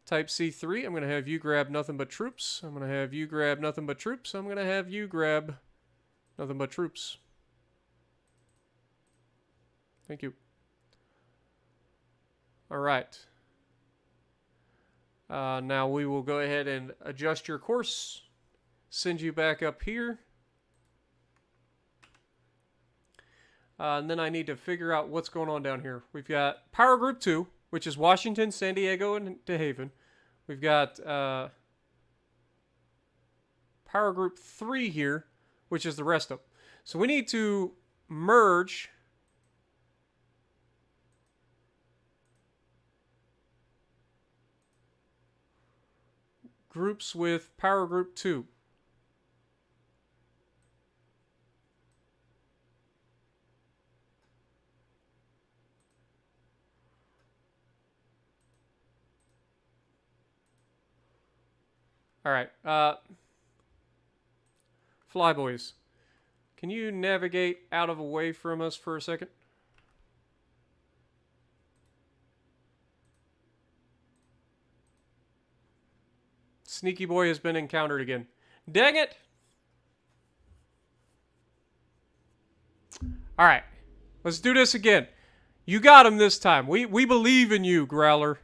Type C3, I'm going to have you grab nothing but troops. I'm going to have you grab nothing but troops. I'm going to have you grab nothing but troops. Thank you. All right. Now we will go ahead and adjust your course. Send you back up here. And then I need to figure out what's going on down here. We've got Power Group 2, which is Washington, San Diego, and DeHaven. We've got Power Group 3 here, which is the rest of them. So we need to merge groups with Power Group 2. All right, Flyboys, can you navigate out of away from us for a second? Sneaky boy has been encountered again. Dang it! All right, let's do this again. You got him this time. We believe in you, Growler.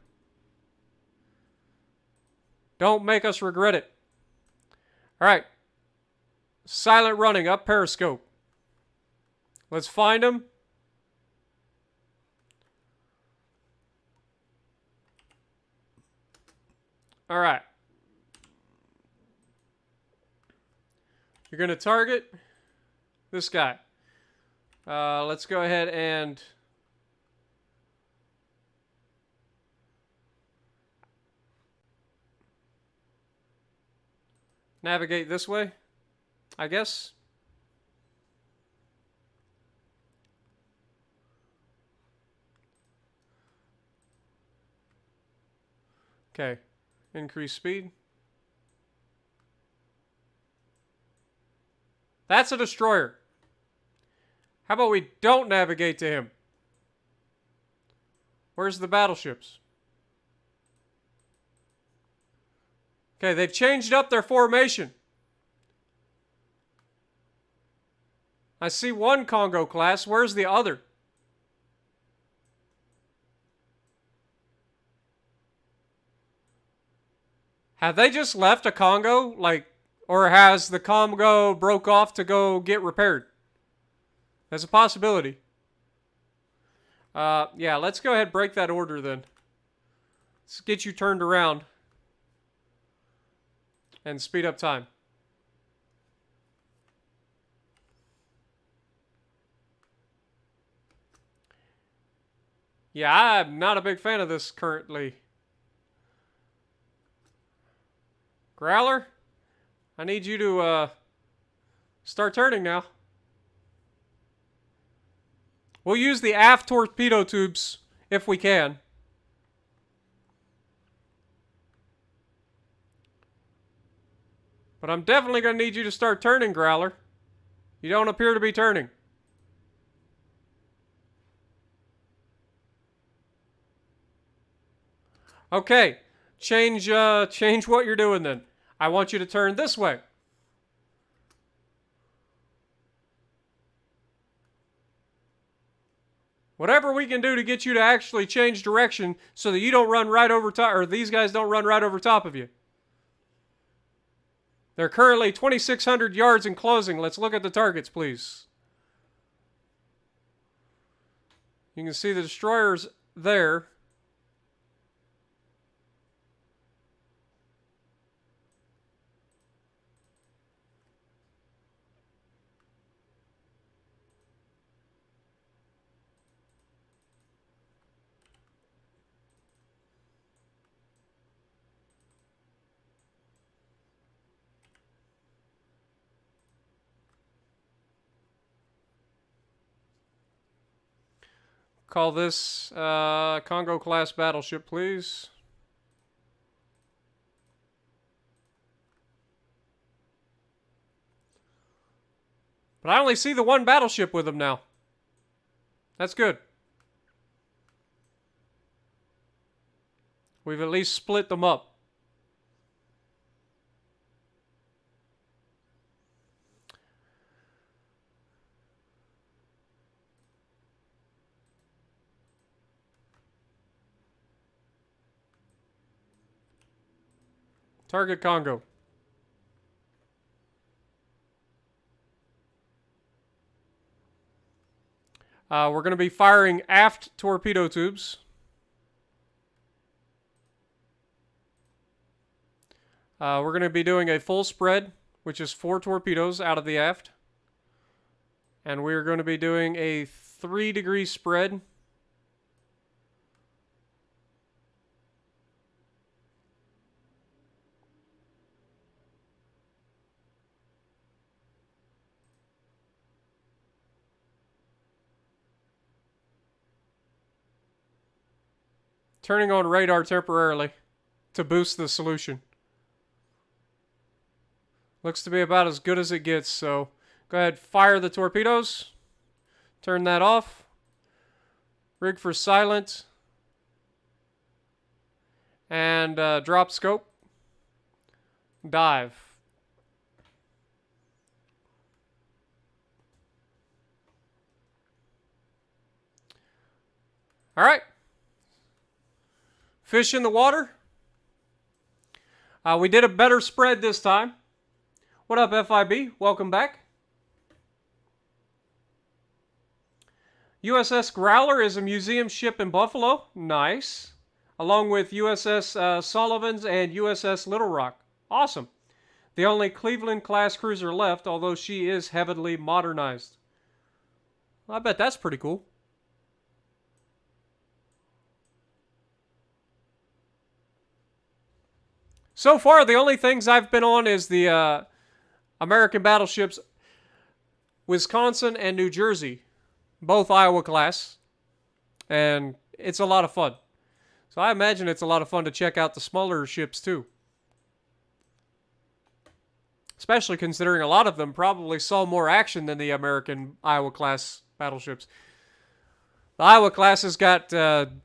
Don't make us regret it. All right. Silent running up periscope. Let's find him. All right. You're going to target this guy. Let's go ahead and... navigate this way, I guess. Okay, increase speed. That's a destroyer. How about we don't navigate to him? Where's the battleships? Okay, they've changed up their formation. I see one Congo class. Where's the other? Have they just left a Congo? Or has the Congo broke off to go get repaired? That's a possibility. Yeah, let's go ahead and break that order then. Let's get you turned around. And speed up time. Yeah, I'm not a big fan of this currently. Growler, I need you to start turning now. We'll use the aft torpedo tubes if we can. But I'm definitely going to need you to start turning, Growler. You don't appear to be turning. Okay. Change what you're doing then. I want you to turn this way. Whatever we can do to get you to actually change direction so that you don't run right over top, or these guys don't run right over top of you. They're currently 2,600 yards in closing. Let's look at the targets, please. You can see the destroyers there. Call this Congo-class battleship, please. But I only see the one battleship with them now. That's good. We've at least split them up. Target Congo. We're going to be firing aft torpedo tubes. We're going to be doing a full spread, which is 4 torpedoes out of the aft. And we're going to be doing a 3-degree spread. Turning on radar temporarily to boost the solution. Looks to be about as good as it gets, so go ahead, fire the torpedoes. Turn that off. Rig for silent. And drop scope. Dive. All right. Fish in the water. We did a better spread this time. What up, FIB? Welcome back. USS Growler is a museum ship in Buffalo. Nice. Along with USS Sullivan's and USS Little Rock. Awesome. The only Cleveland-class cruiser left, although she is heavily modernized. Well, I bet that's pretty cool. So far, the only things I've been on is the American battleships Wisconsin and New Jersey, both Iowa class, and it's a lot of fun. So I imagine it's a lot of fun to check out the smaller ships too. Especially considering a lot of them probably saw more action than the American Iowa class battleships. The Iowa classes got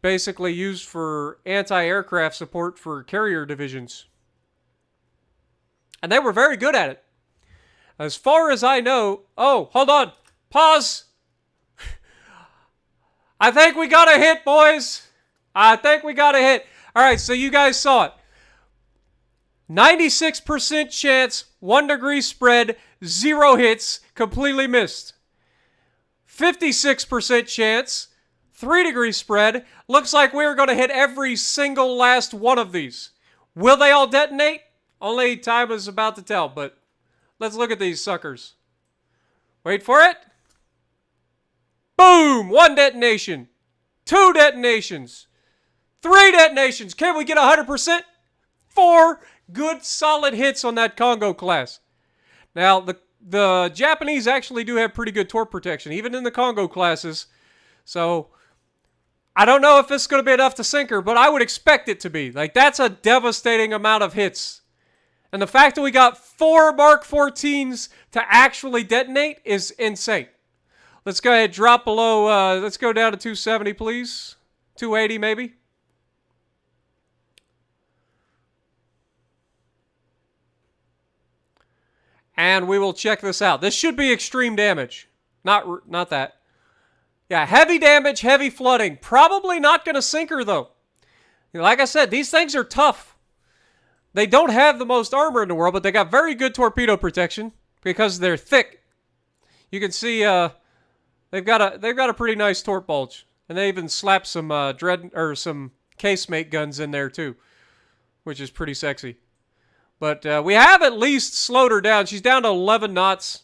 basically used for anti-aircraft support for carrier divisions. And they were very good at it. As far as I know... Oh, hold on. Pause. I think we got a hit, boys. I think we got a hit. All right, so you guys saw it. 96% chance, 1 degree spread, 0 hits, completely missed. 56% chance, 3 degree spread. Looks like we're going to hit every single last one of these. Will they all detonate? Only time is about to tell, but let's look at these suckers. Wait for it. Boom! 1 detonation. 2 detonations. 3 detonations. Can we get 100%? 4 good solid hits on that Congo class. Now, the Japanese actually do have pretty good torp protection, even in the Congo classes. So, I don't know if this is going to be enough to sink her, but I would expect it to be. Like, that's a devastating amount of hits. And the fact that we got 4 Mark 14s to actually detonate is insane. Let's go ahead and drop below. Let's go down to 270, please. 280, maybe. And we will check this out. This should be extreme damage. Not that. Yeah, heavy damage, heavy flooding. Probably not going to sink her, though. Like I said, these things are tough. They don't have the most armor in the world, but they got very good torpedo protection because they're thick. You can see they've got a pretty nice torp bulge, and they even slapped some some casemate guns in there too, which is pretty sexy. But we have at least slowed her down. She's down to 11 knots.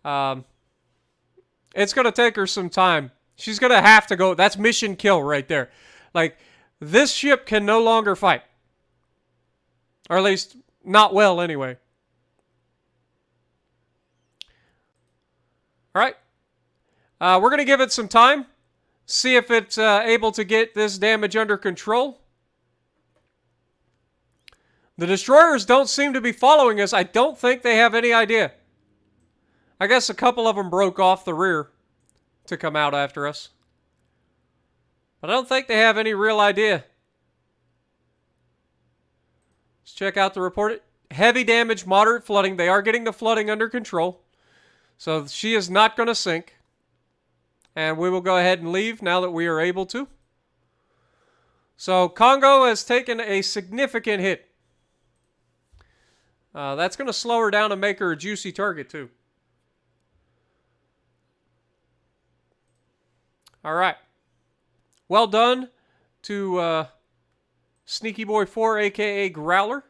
It's going to take her some time. She's going to have to go. That's mission kill right there. Like, this ship can no longer fight. Or at least, not well anyway. Alright. We're going to give it some time. See if it's able to get this damage under control. The destroyers don't seem to be following us. I don't think they have any idea. I guess a couple of them broke off the rear to come out after us. But I don't think they have any real idea. Let's check out the report. Heavy damage, moderate flooding. They are getting the flooding under control. So she is not going to sink. And we will go ahead and leave now that we are able to. So Congo has taken a significant hit. That's going to slow her down and make her a juicy target too. All right. Well done to Sneaky Boy 4, a.k.a. Growler.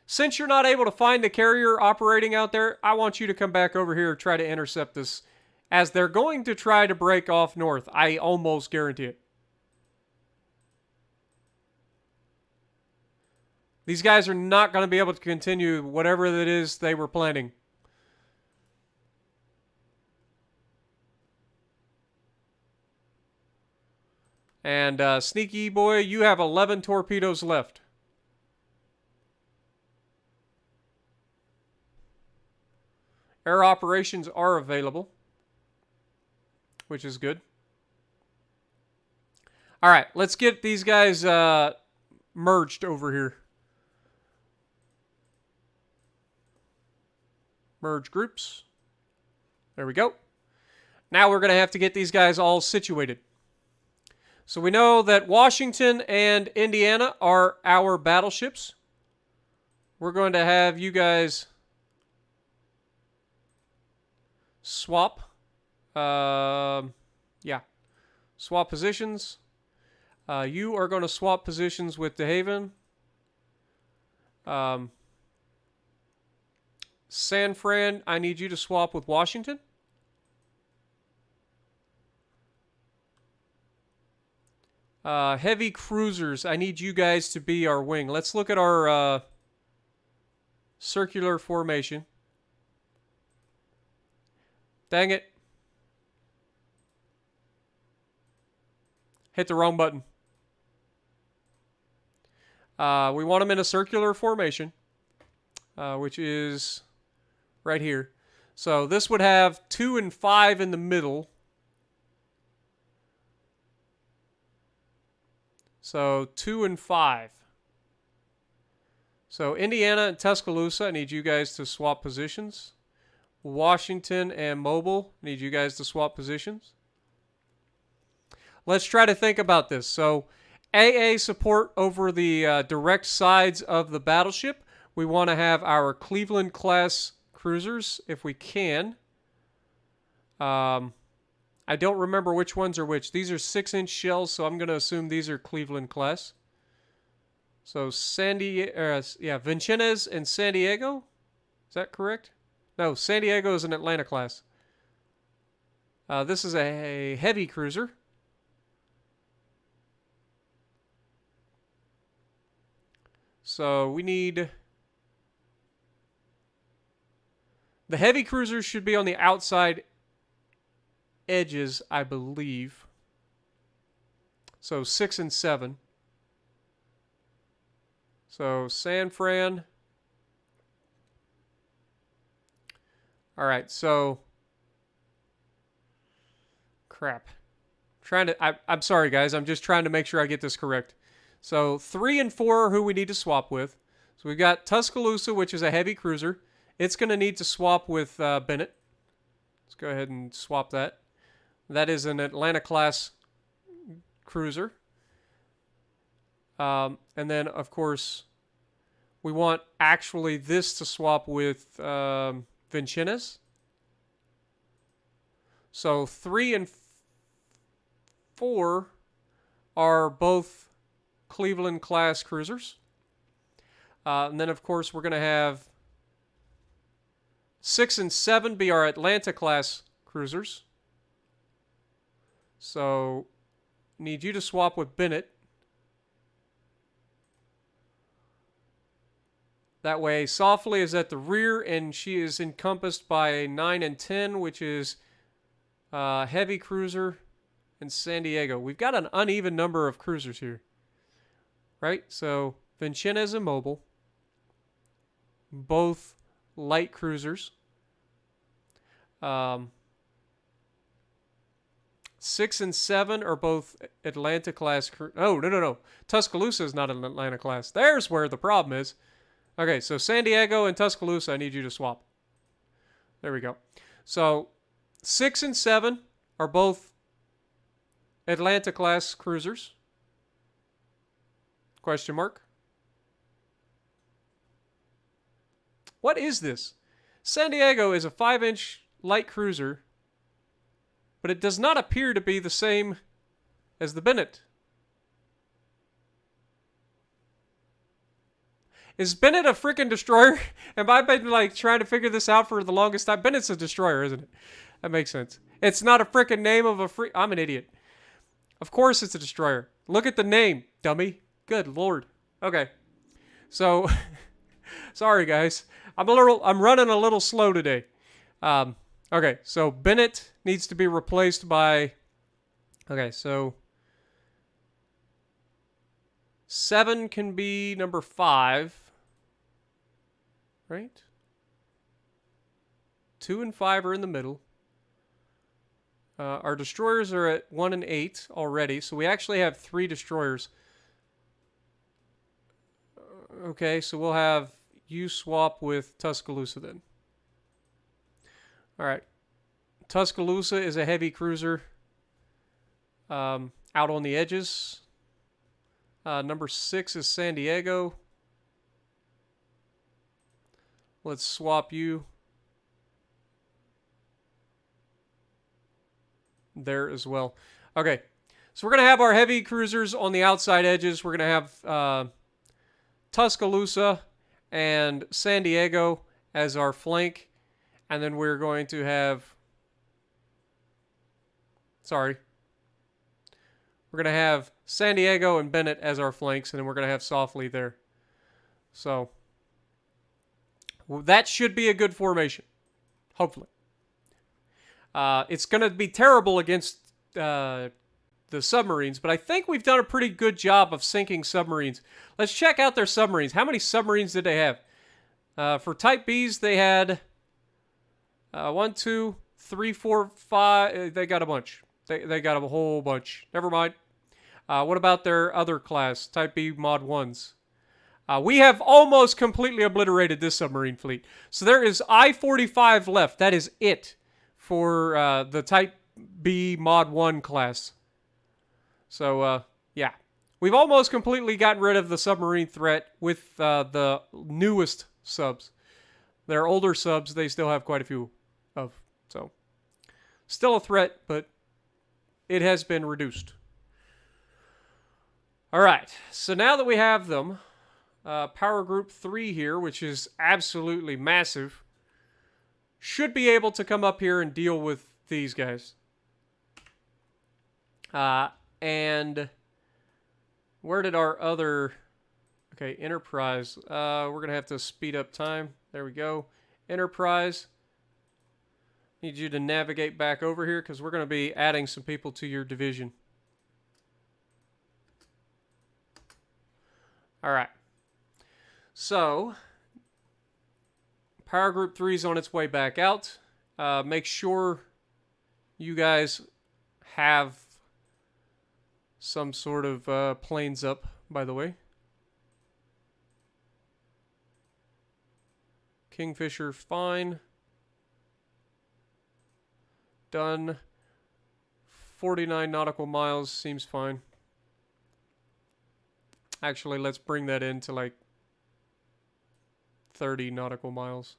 Since you're not able to find the carrier operating out there, I want you to come back over here and try to intercept this, as they're going to try to break off north. I almost guarantee it. These guys are not going to be able to continue whatever it is they were planning. And Sneaky Boy, you have 11 torpedoes left. Air operations are available, which is good. All right, let's get these guys merged over here. Merge groups. There we go. Now we're going to have to get these guys all situated. So we know that Washington and Indiana are our battleships. We're going to have you guys swap. Swap positions. You are going to swap positions with De Haven. San Fran, I need you to swap with Washington. Heavy cruisers, I need you guys to be our wing. Let's look at our circular formation. Dang it. Hit the wrong button. We want them in a circular formation, which is right here. So this would have 2 and 5 in the middle. So 2 and 5. So Indiana and Tuscaloosa, I need you guys to swap positions. Washington and Mobile, I need you guys to swap positions. Let's try to think about this. So AA support over the direct sides of the battleship. We want to have our Cleveland class cruisers if we can. I don't remember which ones are which. These are 6-inch shells, so I'm going to assume these are Cleveland class. So Vincennes and San Diego? Is that correct? No, San Diego is an Atlanta class. This is a heavy cruiser. So we need... The heavy cruisers should be on the outside edges, I believe. So 6 and 7. So San Fran. All right, so crap. I'm sorry guys, I'm just trying to make sure I get this correct. So 3 and 4 are who we need to swap with. So we've got Tuscaloosa, which is a heavy cruiser. It's going to need to swap with Bennett. Let's go ahead and swap that. That is an Atlanta class cruiser. And then, of course, we want actually this to swap with Vincennes. So 3 and 4 are both Cleveland class cruisers. And then, of course, we're going to have 6 and 7 be our Atlanta class cruisers. So, need you to swap with Bennett. That way, Softly is at the rear, and she is encompassed by 9 and 10, which is heavy cruiser in San Diego. We've got an uneven number of cruisers here. Right? So, Vincennes and Mobile. Both light cruisers. 6 and 7 are both Atlanta class. No. Tuscaloosa is not an Atlanta class. There's where the problem is. Okay, so San Diego and Tuscaloosa, I need you to swap. There we go. So 6 and 7 are both Atlanta class cruisers. Question mark. What is this? San Diego is a 5-inch light cruiser, but it does not appear to be the same as the Bennett. Is Bennett a freaking destroyer? Have I been like trying to figure this out for the longest time? Bennett's a destroyer, isn't it? That makes sense. It's not a freaking name of a I'm an idiot. Of course it's a destroyer. Look at the name, dummy. Good lord. Okay. So, sorry guys. I'm running a little slow today. Okay, so Bennett needs to be replaced by... Okay, so 7 can be number 5. Right? 2 and 5 are in the middle. Our destroyers are at 1 and 8 already, so we actually have 3 destroyers. Okay, so we'll have you swap with Tuscaloosa then. Alright. Tuscaloosa is a heavy cruiser. Out on the edges. Number 6 is San Diego. Let's swap you there as well. Okay, so we're going to have our heavy cruisers on the outside edges. We're going to have Tuscaloosa and San Diego as our flank. And then we're going to have... Sorry. We're going to have San Diego and Bennett as our flanks, and then we're going to have Softly there. So, that should be a good formation. Hopefully. It's going to be terrible against the submarines, but I think we've done a pretty good job of sinking submarines. Let's check out their submarines. How many submarines did they have? For Type Bs, they had 1, 2, 3, 4, 5. They got a bunch. They got a whole bunch. Never mind. What about their other class, Type B Mod 1s? We have almost completely obliterated this submarine fleet. So there is I-45 left. That is it for the Type B Mod 1 class. So, yeah. We've almost completely gotten rid of the submarine threat with the newest subs. Their older subs, they still have quite a few of. So, still a threat, but it has been reduced. All right. So now that we have them, Power Group 3 here, which is absolutely massive, should be able to come up here and deal with these guys. And where did our other... Okay, Enterprise. We're going to have to speed up time. There we go. Enterprise. Need you to navigate back over here because we're going to be adding some people to your division. All right. So, Power Group 3 is on its way back out. Make sure you guys have some sort of planes up, by the way. Kingfisher, fine. Done. 49 nautical miles seems fine. Actually, let's bring that into like 30 nautical miles.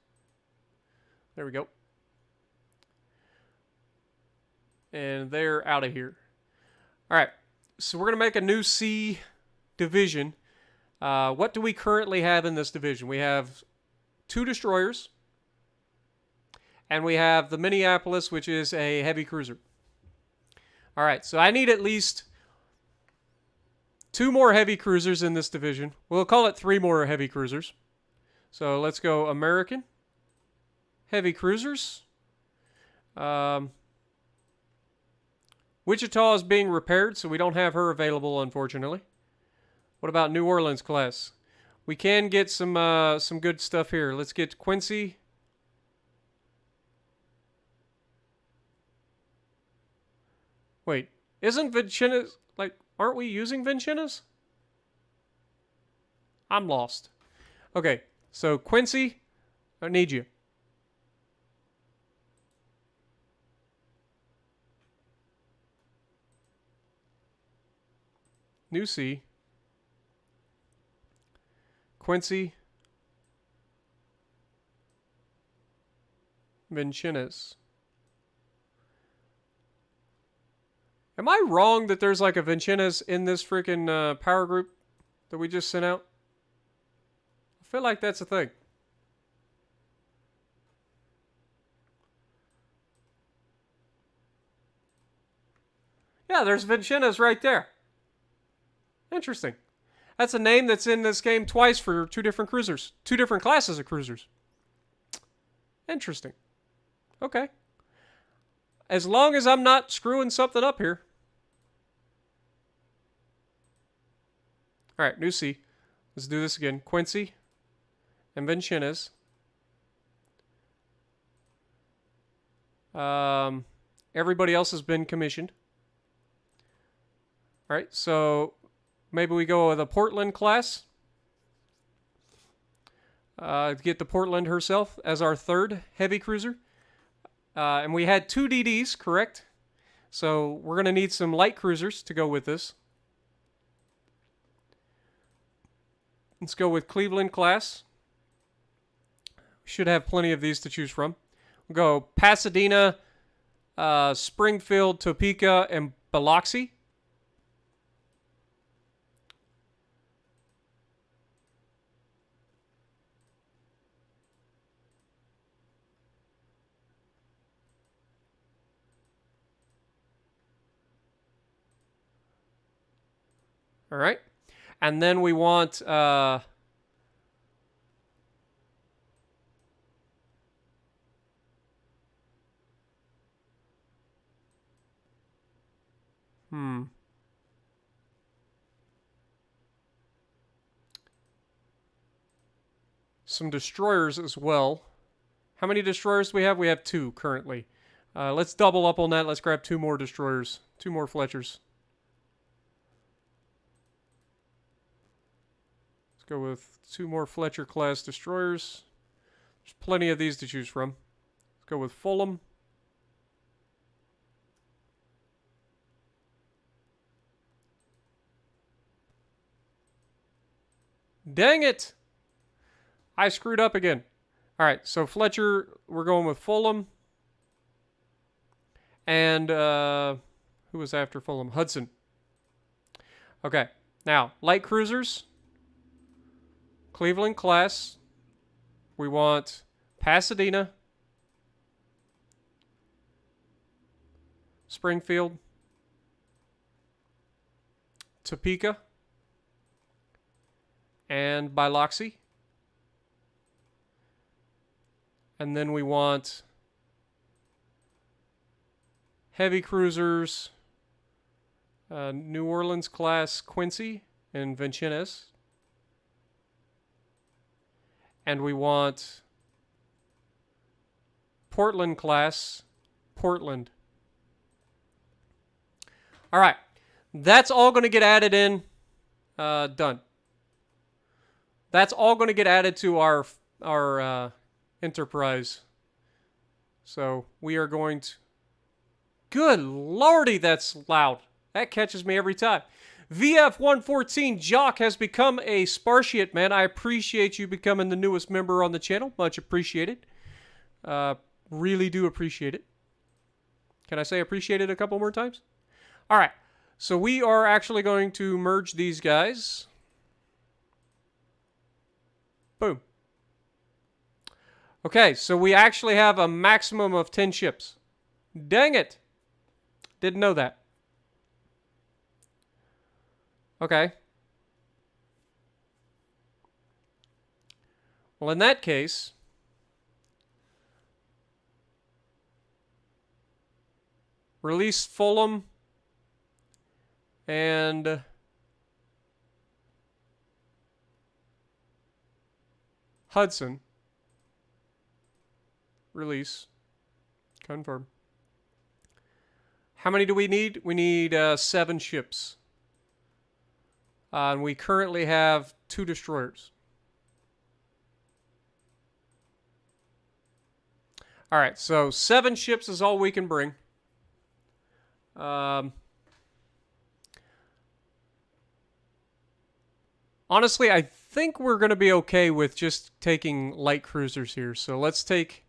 There we go. And they're out of here. All right. So we're going to make a new C division. What do we currently have in this division? We have 2 destroyers. And we have the Minneapolis, which is a heavy cruiser. All right. So I need at least 2 more heavy cruisers in this division. We'll call it 3 more heavy cruisers. So let's go American heavy cruisers. Wichita is being repaired, so we don't have her available, unfortunately. What about New Orleans class? We can get some good stuff here. Let's get Quincy. Wait, isn't Vincennes, like, aren't we using Vincennes? I'm lost. Okay, so Quincy, I need you. New C. Quincy. Vincennes. Am I wrong that there's like a Vincennes in this freaking power group that we just sent out? I feel like that's a thing. Yeah, there's Vincennes right there. Interesting. That's a name that's in this game twice for 2 different cruisers. 2 different classes of cruisers. Interesting. Okay. As long as I'm not screwing something up here. All right, new C. Let's do this again. Quincy and Vincennes. Everybody else has been commissioned. All right, so maybe we go with a Portland class. Get the Portland herself as our 3rd heavy cruiser. And we had 2 DDs, correct? So we're going to need some light cruisers to go with this. Let's go with Cleveland class. We should have plenty of these to choose from. We'll go Pasadena, Springfield, Topeka, and Biloxi. All right. And then we want... some destroyers as well. How many destroyers do we have? We have 2 currently. Let's double up on that. Let's grab 2 more destroyers. 2 more Fletchers. Let's go with 2 more Fletcher-class destroyers. There's plenty of these to choose from. Let's go with Fulham. Dang it! I screwed up again. All right, so Fletcher, we're going with Fulham. And who was after Fulham? Hudson. Okay, now, light cruisers. Cleveland class. We want Pasadena. Springfield. Topeka. And Biloxi. And then we want heavy cruisers, New Orleans class Quincy and Vincennes. And we want Portland class Portland. All right. That's all going to get added in. Done. That's all going to get added to our Enterprise. So we are going to... Good lordy, that's loud. That catches me every time. VF114 Jock has become a Spartiate, man. I appreciate you becoming the newest member on the channel. Much appreciated. Really do appreciate it. Can I say appreciate it a couple more times? All right. So we are actually going to merge these guys. Boom. Okay, so we actually have a maximum of 10 ships. Dang it. Didn't know that. Okay. Well, in that case, release Fulham and Hudson. Release. Confirm. How many do we need? We need 7 ships. And we currently have 2 destroyers. All right, so 7 ships is all we can bring. Honestly, I think we're going to be okay with just taking light cruisers here. So let's take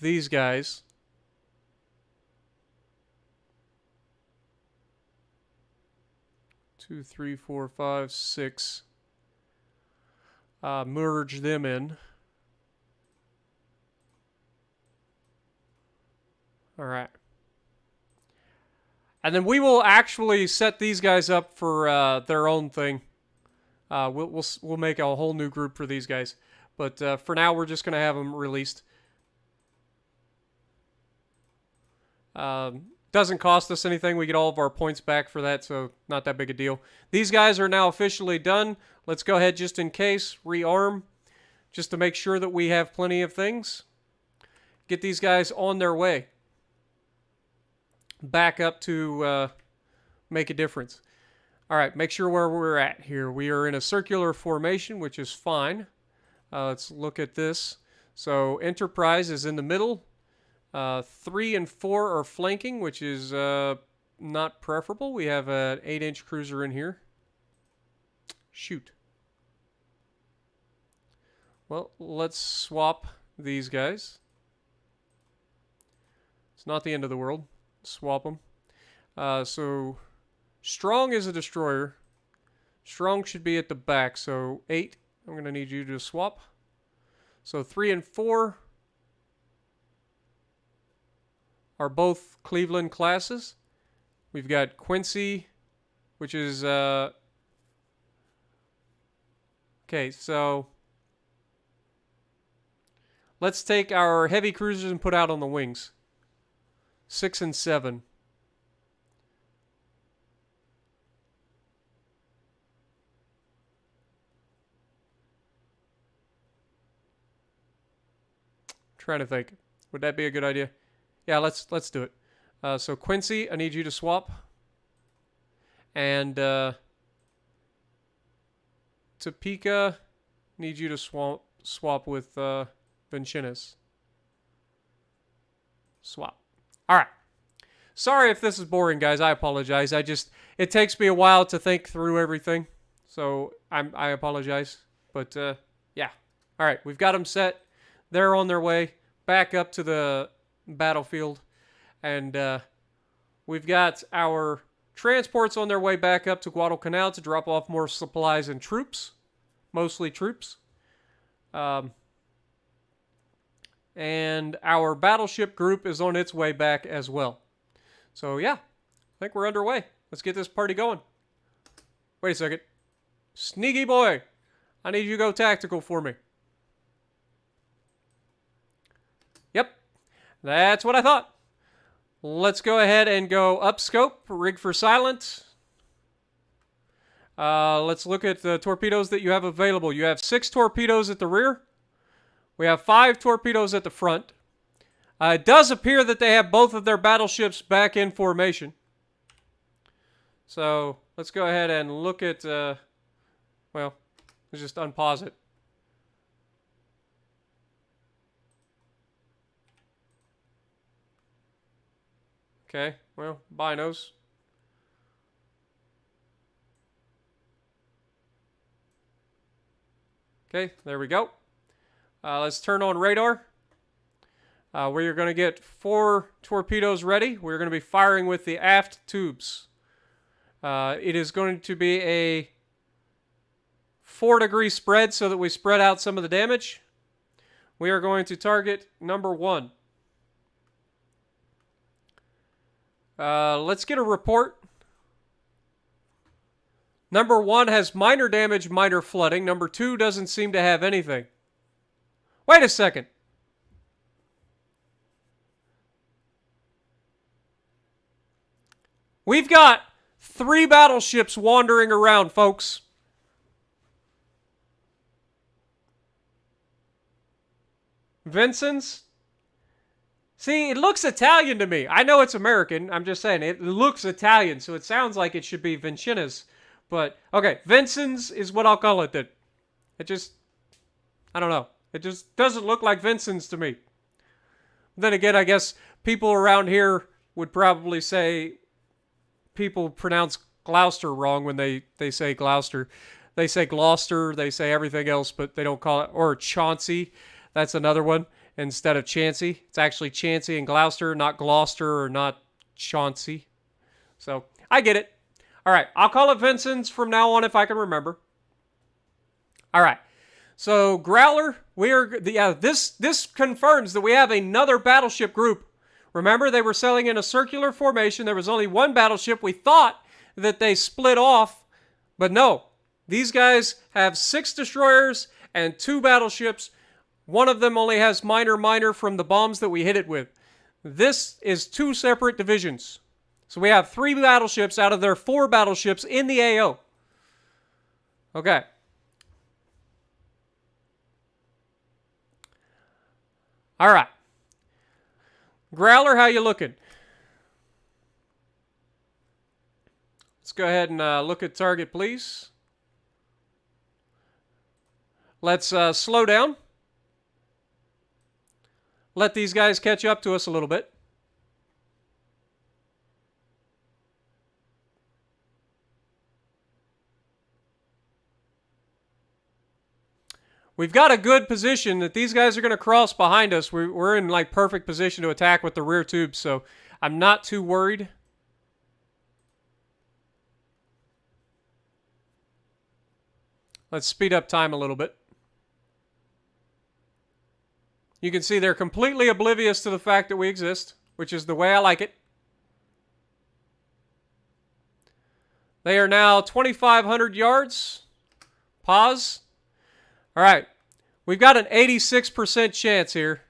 these guys. Two, three, four, five, six. Merge them in. All right. And then we will actually set these guys up for their own thing. We'll make a whole new group for these guys. But for now, we're just going to have them released. Doesn't cost us anything. We get all of our points back for that, so not that big a deal. These guys are now officially done. Let's go ahead, just in case, rearm, just to make sure that we have plenty of things. Get these guys on their way. Back up to make a difference. All right, make sure where we're at here. We are in a circular formation, which is fine. Let's look at this. So Enterprise is in the middle. 3 and 4 are flanking, which is not preferable. We have an 8-inch cruiser in here. Shoot. Well, let's swap these guys. It's not the end of the world. Swap them. So Strong is a destroyer. Strong should be at the back. So 8, I'm going to need you to swap. So 3 and 4 are both Cleveland classes. We've got Quincy, which is... Okay, so... Let's take our heavy cruisers and put out on the wings. 6 and 7. Trying to think. Would that be a good idea? Yeah, let's do it. So Quincy, I need you to swap. And Topeka, need you to swap with Vincennes. Swap. All right. Sorry if this is boring, guys. I apologize. It takes me a while to think through everything. So I apologize. But yeah. All right. We've got them set. They're on their way back up to the battlefield. And we've got our transports on their way back up to Guadalcanal to drop off more supplies and troops. Mostly troops. And our battleship group is on its way back as well. So yeah, I think we're underway. Let's get this party going. Wait a second. Sneaky boy, I need you to go tactical for me. Yep, that's what I thought. Let's go ahead and go up scope, rig for silent. Let's look at the torpedoes that you have available. You have 6 torpedoes at the rear. We have 5 torpedoes at the front. It does appear that they have both of their battleships back in formation. So let's go ahead and look at, well, let's just unpause it. Okay, well, binos. Okay, there we go. Let's turn on radar. We're going to get 4 torpedoes ready. We're going to be firing with the aft tubes. It is going to be a 4-degree spread so that we spread out some of the damage. We are going to target number 1. Let's get a report. Number 1 has minor damage, minor flooding. Number 2 doesn't seem to have anything. Wait a second. We've got 3 battleships wandering around, folks. Vincennes? See, it looks Italian to me. I know it's American. I'm just saying, it looks Italian, so it sounds like it should be Vincennes. But, okay, Vincennes is what I'll call it then. It just, I don't know. It just doesn't look like Vincennes to me. Then again, I guess people around here would probably say people pronounce Gloucester wrong when they say Gloucester. They say Gloucester, they say everything else, but they don't call it, or Chauncey. That's another one. Instead of Chancey. It's actually Chancey and Gloucester, not Gloucester or not Chauncey. So, I get it. All right, I'll call it Vincennes from now on if I can remember. All right. So, Growler, this confirms that we have another battleship group. Remember, they were sailing in a circular formation. There was only 1 battleship. We thought that they split off, but no. These guys have 6 destroyers and 2 battleships. One of them only has minor from the bombs that we hit it with. This is 2 separate divisions. So we have 3 battleships out of their 4 battleships in the AO. Okay. All right. Growler, how you looking? Let's go ahead and look at target, please. Let's slow down. Let these guys catch up to us a little bit. We've got a good position that these guys are going to cross behind us. We're in like perfect position to attack with the rear tubes, so I'm not too worried. Let's speed up time a little bit. You can see they're completely oblivious to the fact that we exist, which is the way I like it. They are now 2,500 yards. Pause. All right. We've got an 86% chance here.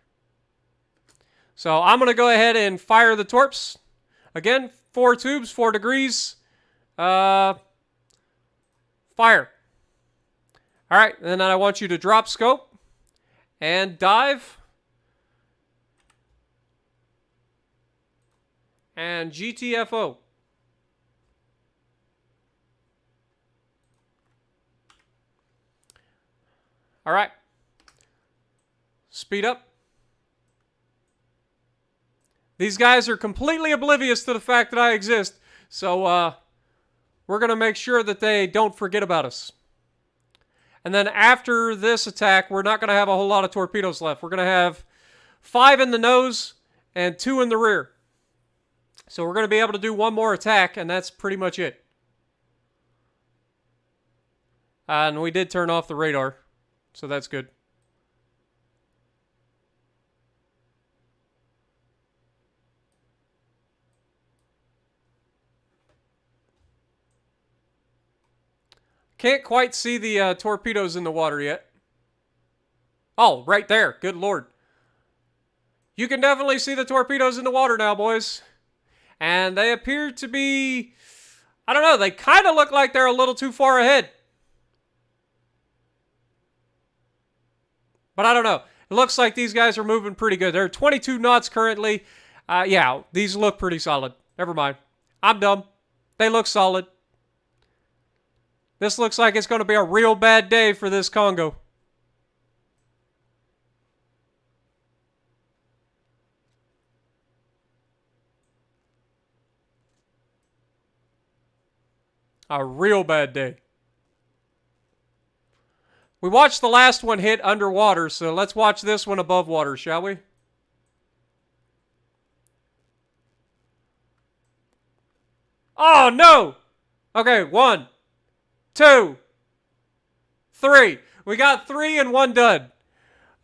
So I'm going to go ahead and fire the torps. Again, 4 tubes, 4 degrees. Fire. All right. And then I want you to drop scope and dive. And GTFO. All right. Speed up. These guys are completely oblivious to the fact that I exist, so we're going to make sure that they don't forget about us. And then after this attack, we're not going to have a whole lot of torpedoes left. We're going to have 5 in the nose and 2 in the rear. So we're going to be able to do one more attack, and that's pretty much it. And we did turn off the radar, so that's good. Can't quite see the torpedoes in the water yet. Oh, right there. Good Lord. You can definitely see the torpedoes in the water now, boys. And they appear to be... I don't know. They kind of look like they're a little too far ahead. But I don't know. It looks like these guys are moving pretty good. They're 22 knots currently. Yeah, these look pretty solid. Never mind. I'm dumb. They look solid. This looks like it's going to be a real bad day for this Congo. A real bad day. We watched the last one hit underwater, so let's watch this one above water, shall we? Oh, no! Okay, 1, 2, 3. We got 3 and 1 done.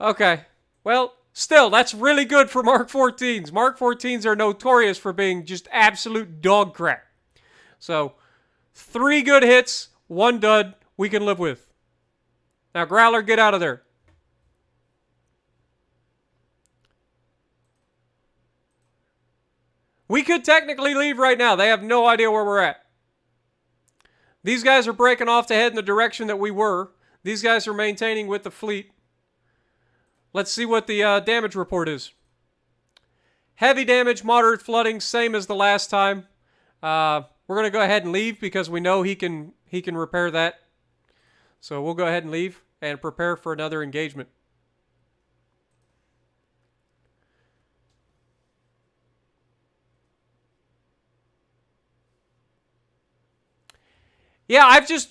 Okay. Well, still, that's really good for Mark 14s. Mark 14s are notorious for being just absolute dog crap. So, 3 good hits, 1 dud, we can live with. Now, Growler, get out of there. We could technically leave right now. They have no idea where we're at. These guys are breaking off to head in the direction that we were. These guys are maintaining with the fleet. Let's see what the damage report is. Heavy damage, moderate flooding, same as the last time. We're going to go ahead and leave because we know he can repair that. So we'll go ahead and leave and prepare for another engagement. Yeah,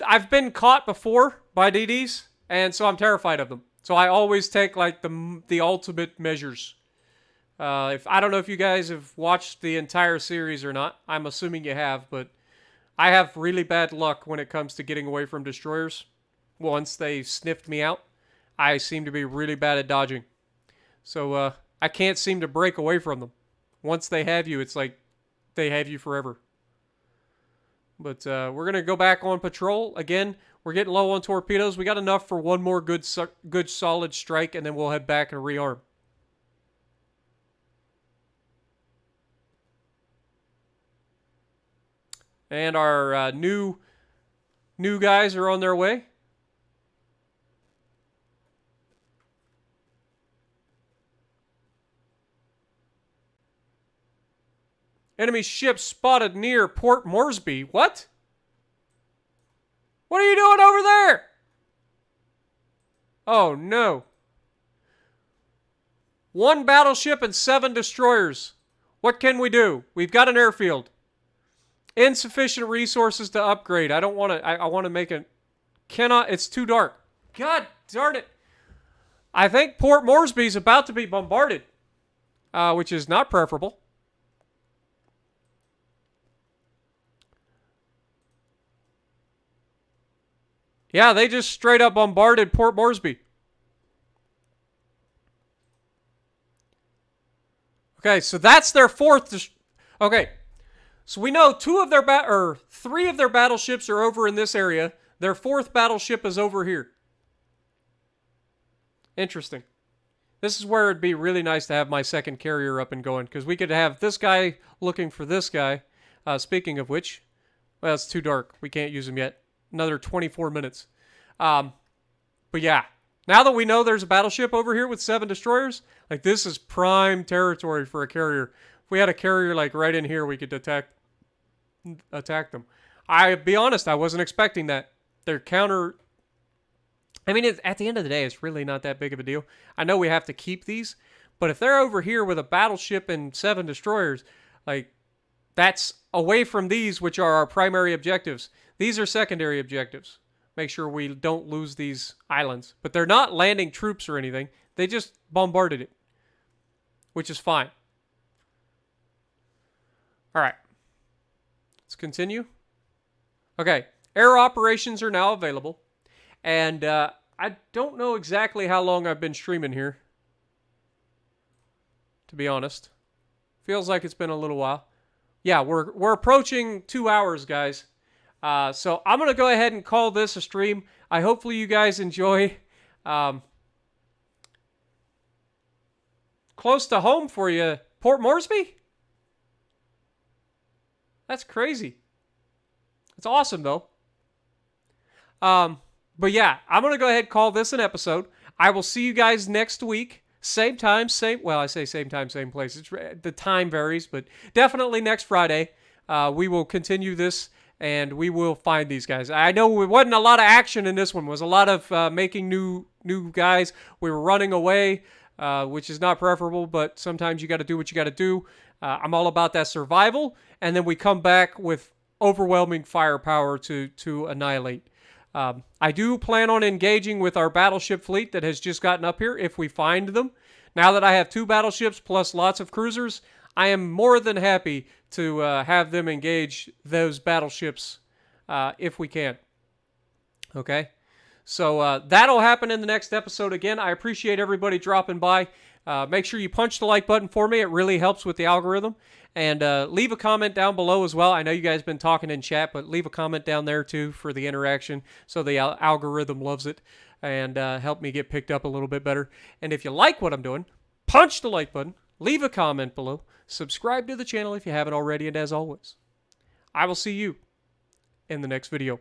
I've been caught before by DDs, and so I'm terrified of them. So I always take like the ultimate measures. If I don't know if you guys have watched the entire series or not. I'm assuming you have, but I have really bad luck when it comes to getting away from destroyers. Once they sniffed me out, I seem to be really bad at dodging. So I can't seem to break away from them. Once they have you, it's like they have you forever. But we're going to go back on patrol. Again, we're getting low on torpedoes. We got enough for one more good solid strike, and then we'll head back and rearm. And our new guys are on their way. Enemy ship spotted near Port Moresby. What? What are you doing over there? Oh, no. 1 battleship and 7 destroyers. What can we do? We've got an airfield. Insufficient resources to upgrade. I don't want to... I want to make it... Cannot... It's too dark. God darn it. I think Port Moresby is about to be bombarded. Which is not preferable. Yeah, they just straight up bombarded Port Moresby. Okay, so that's their 4th... Okay, So we know three of their battleships are over in this area. Their fourth battleship is over here. Interesting. This is where it'd be really nice to have my second carrier up and going, because we could have this guy looking for this guy. Speaking of which, well, it's too dark. We can't use him yet. Another 24 minutes. But yeah, now that we know there's a battleship over here with 7 destroyers, like this is prime territory for a carrier. If we had a carrier like right in here, we could attack them. I'll be honest, I wasn't expecting that. Their counter... I mean, at the end of the day, it's really not that big of a deal. I know we have to keep these, but if they're over here with a battleship and 7 destroyers, like, that's away from these, which are our primary objectives. These are secondary objectives. Make sure we don't lose these islands. But they're not landing troops or anything. They just bombarded it, which is fine. All right. Let's continue. Okay. Air operations are now available. And I don't know exactly how long I've been streaming here, to be honest. Feels like it's been a little while. Yeah, we're approaching 2 hours, guys. So I'm going to go ahead and call this a stream. Hopefully you guys enjoy. Close to home for you, Port Moresby? That's crazy. It's awesome, though. But yeah, I'm going to go ahead and call this an episode. I will see you guys next week. Same time, well, I say same time, same place. The time varies, but definitely next Friday. We will continue this, and we will find these guys. I know it wasn't a lot of action in this one. It was a lot of making new guys. We were running away, which is not preferable, but sometimes you got to do what you got to do. I'm all about that survival, and then we come back with overwhelming firepower to annihilate. I do plan on engaging with our battleship fleet that has just gotten up here if we find them. Now that I have 2 battleships plus lots of cruisers, I am more than happy to have them engage those battleships if we can. Okay? So that'll happen in the next episode again. I appreciate everybody dropping by. Make sure you punch the like button for me. It really helps with the algorithm. And leave a comment down below as well. I know you guys have been talking in chat, but leave a comment down there too for the interaction so the algorithm loves it and help me get picked up a little bit better. And if you like what I'm doing, punch the like button, leave a comment below, subscribe to the channel if you haven't already, and as always, I will see you in the next video.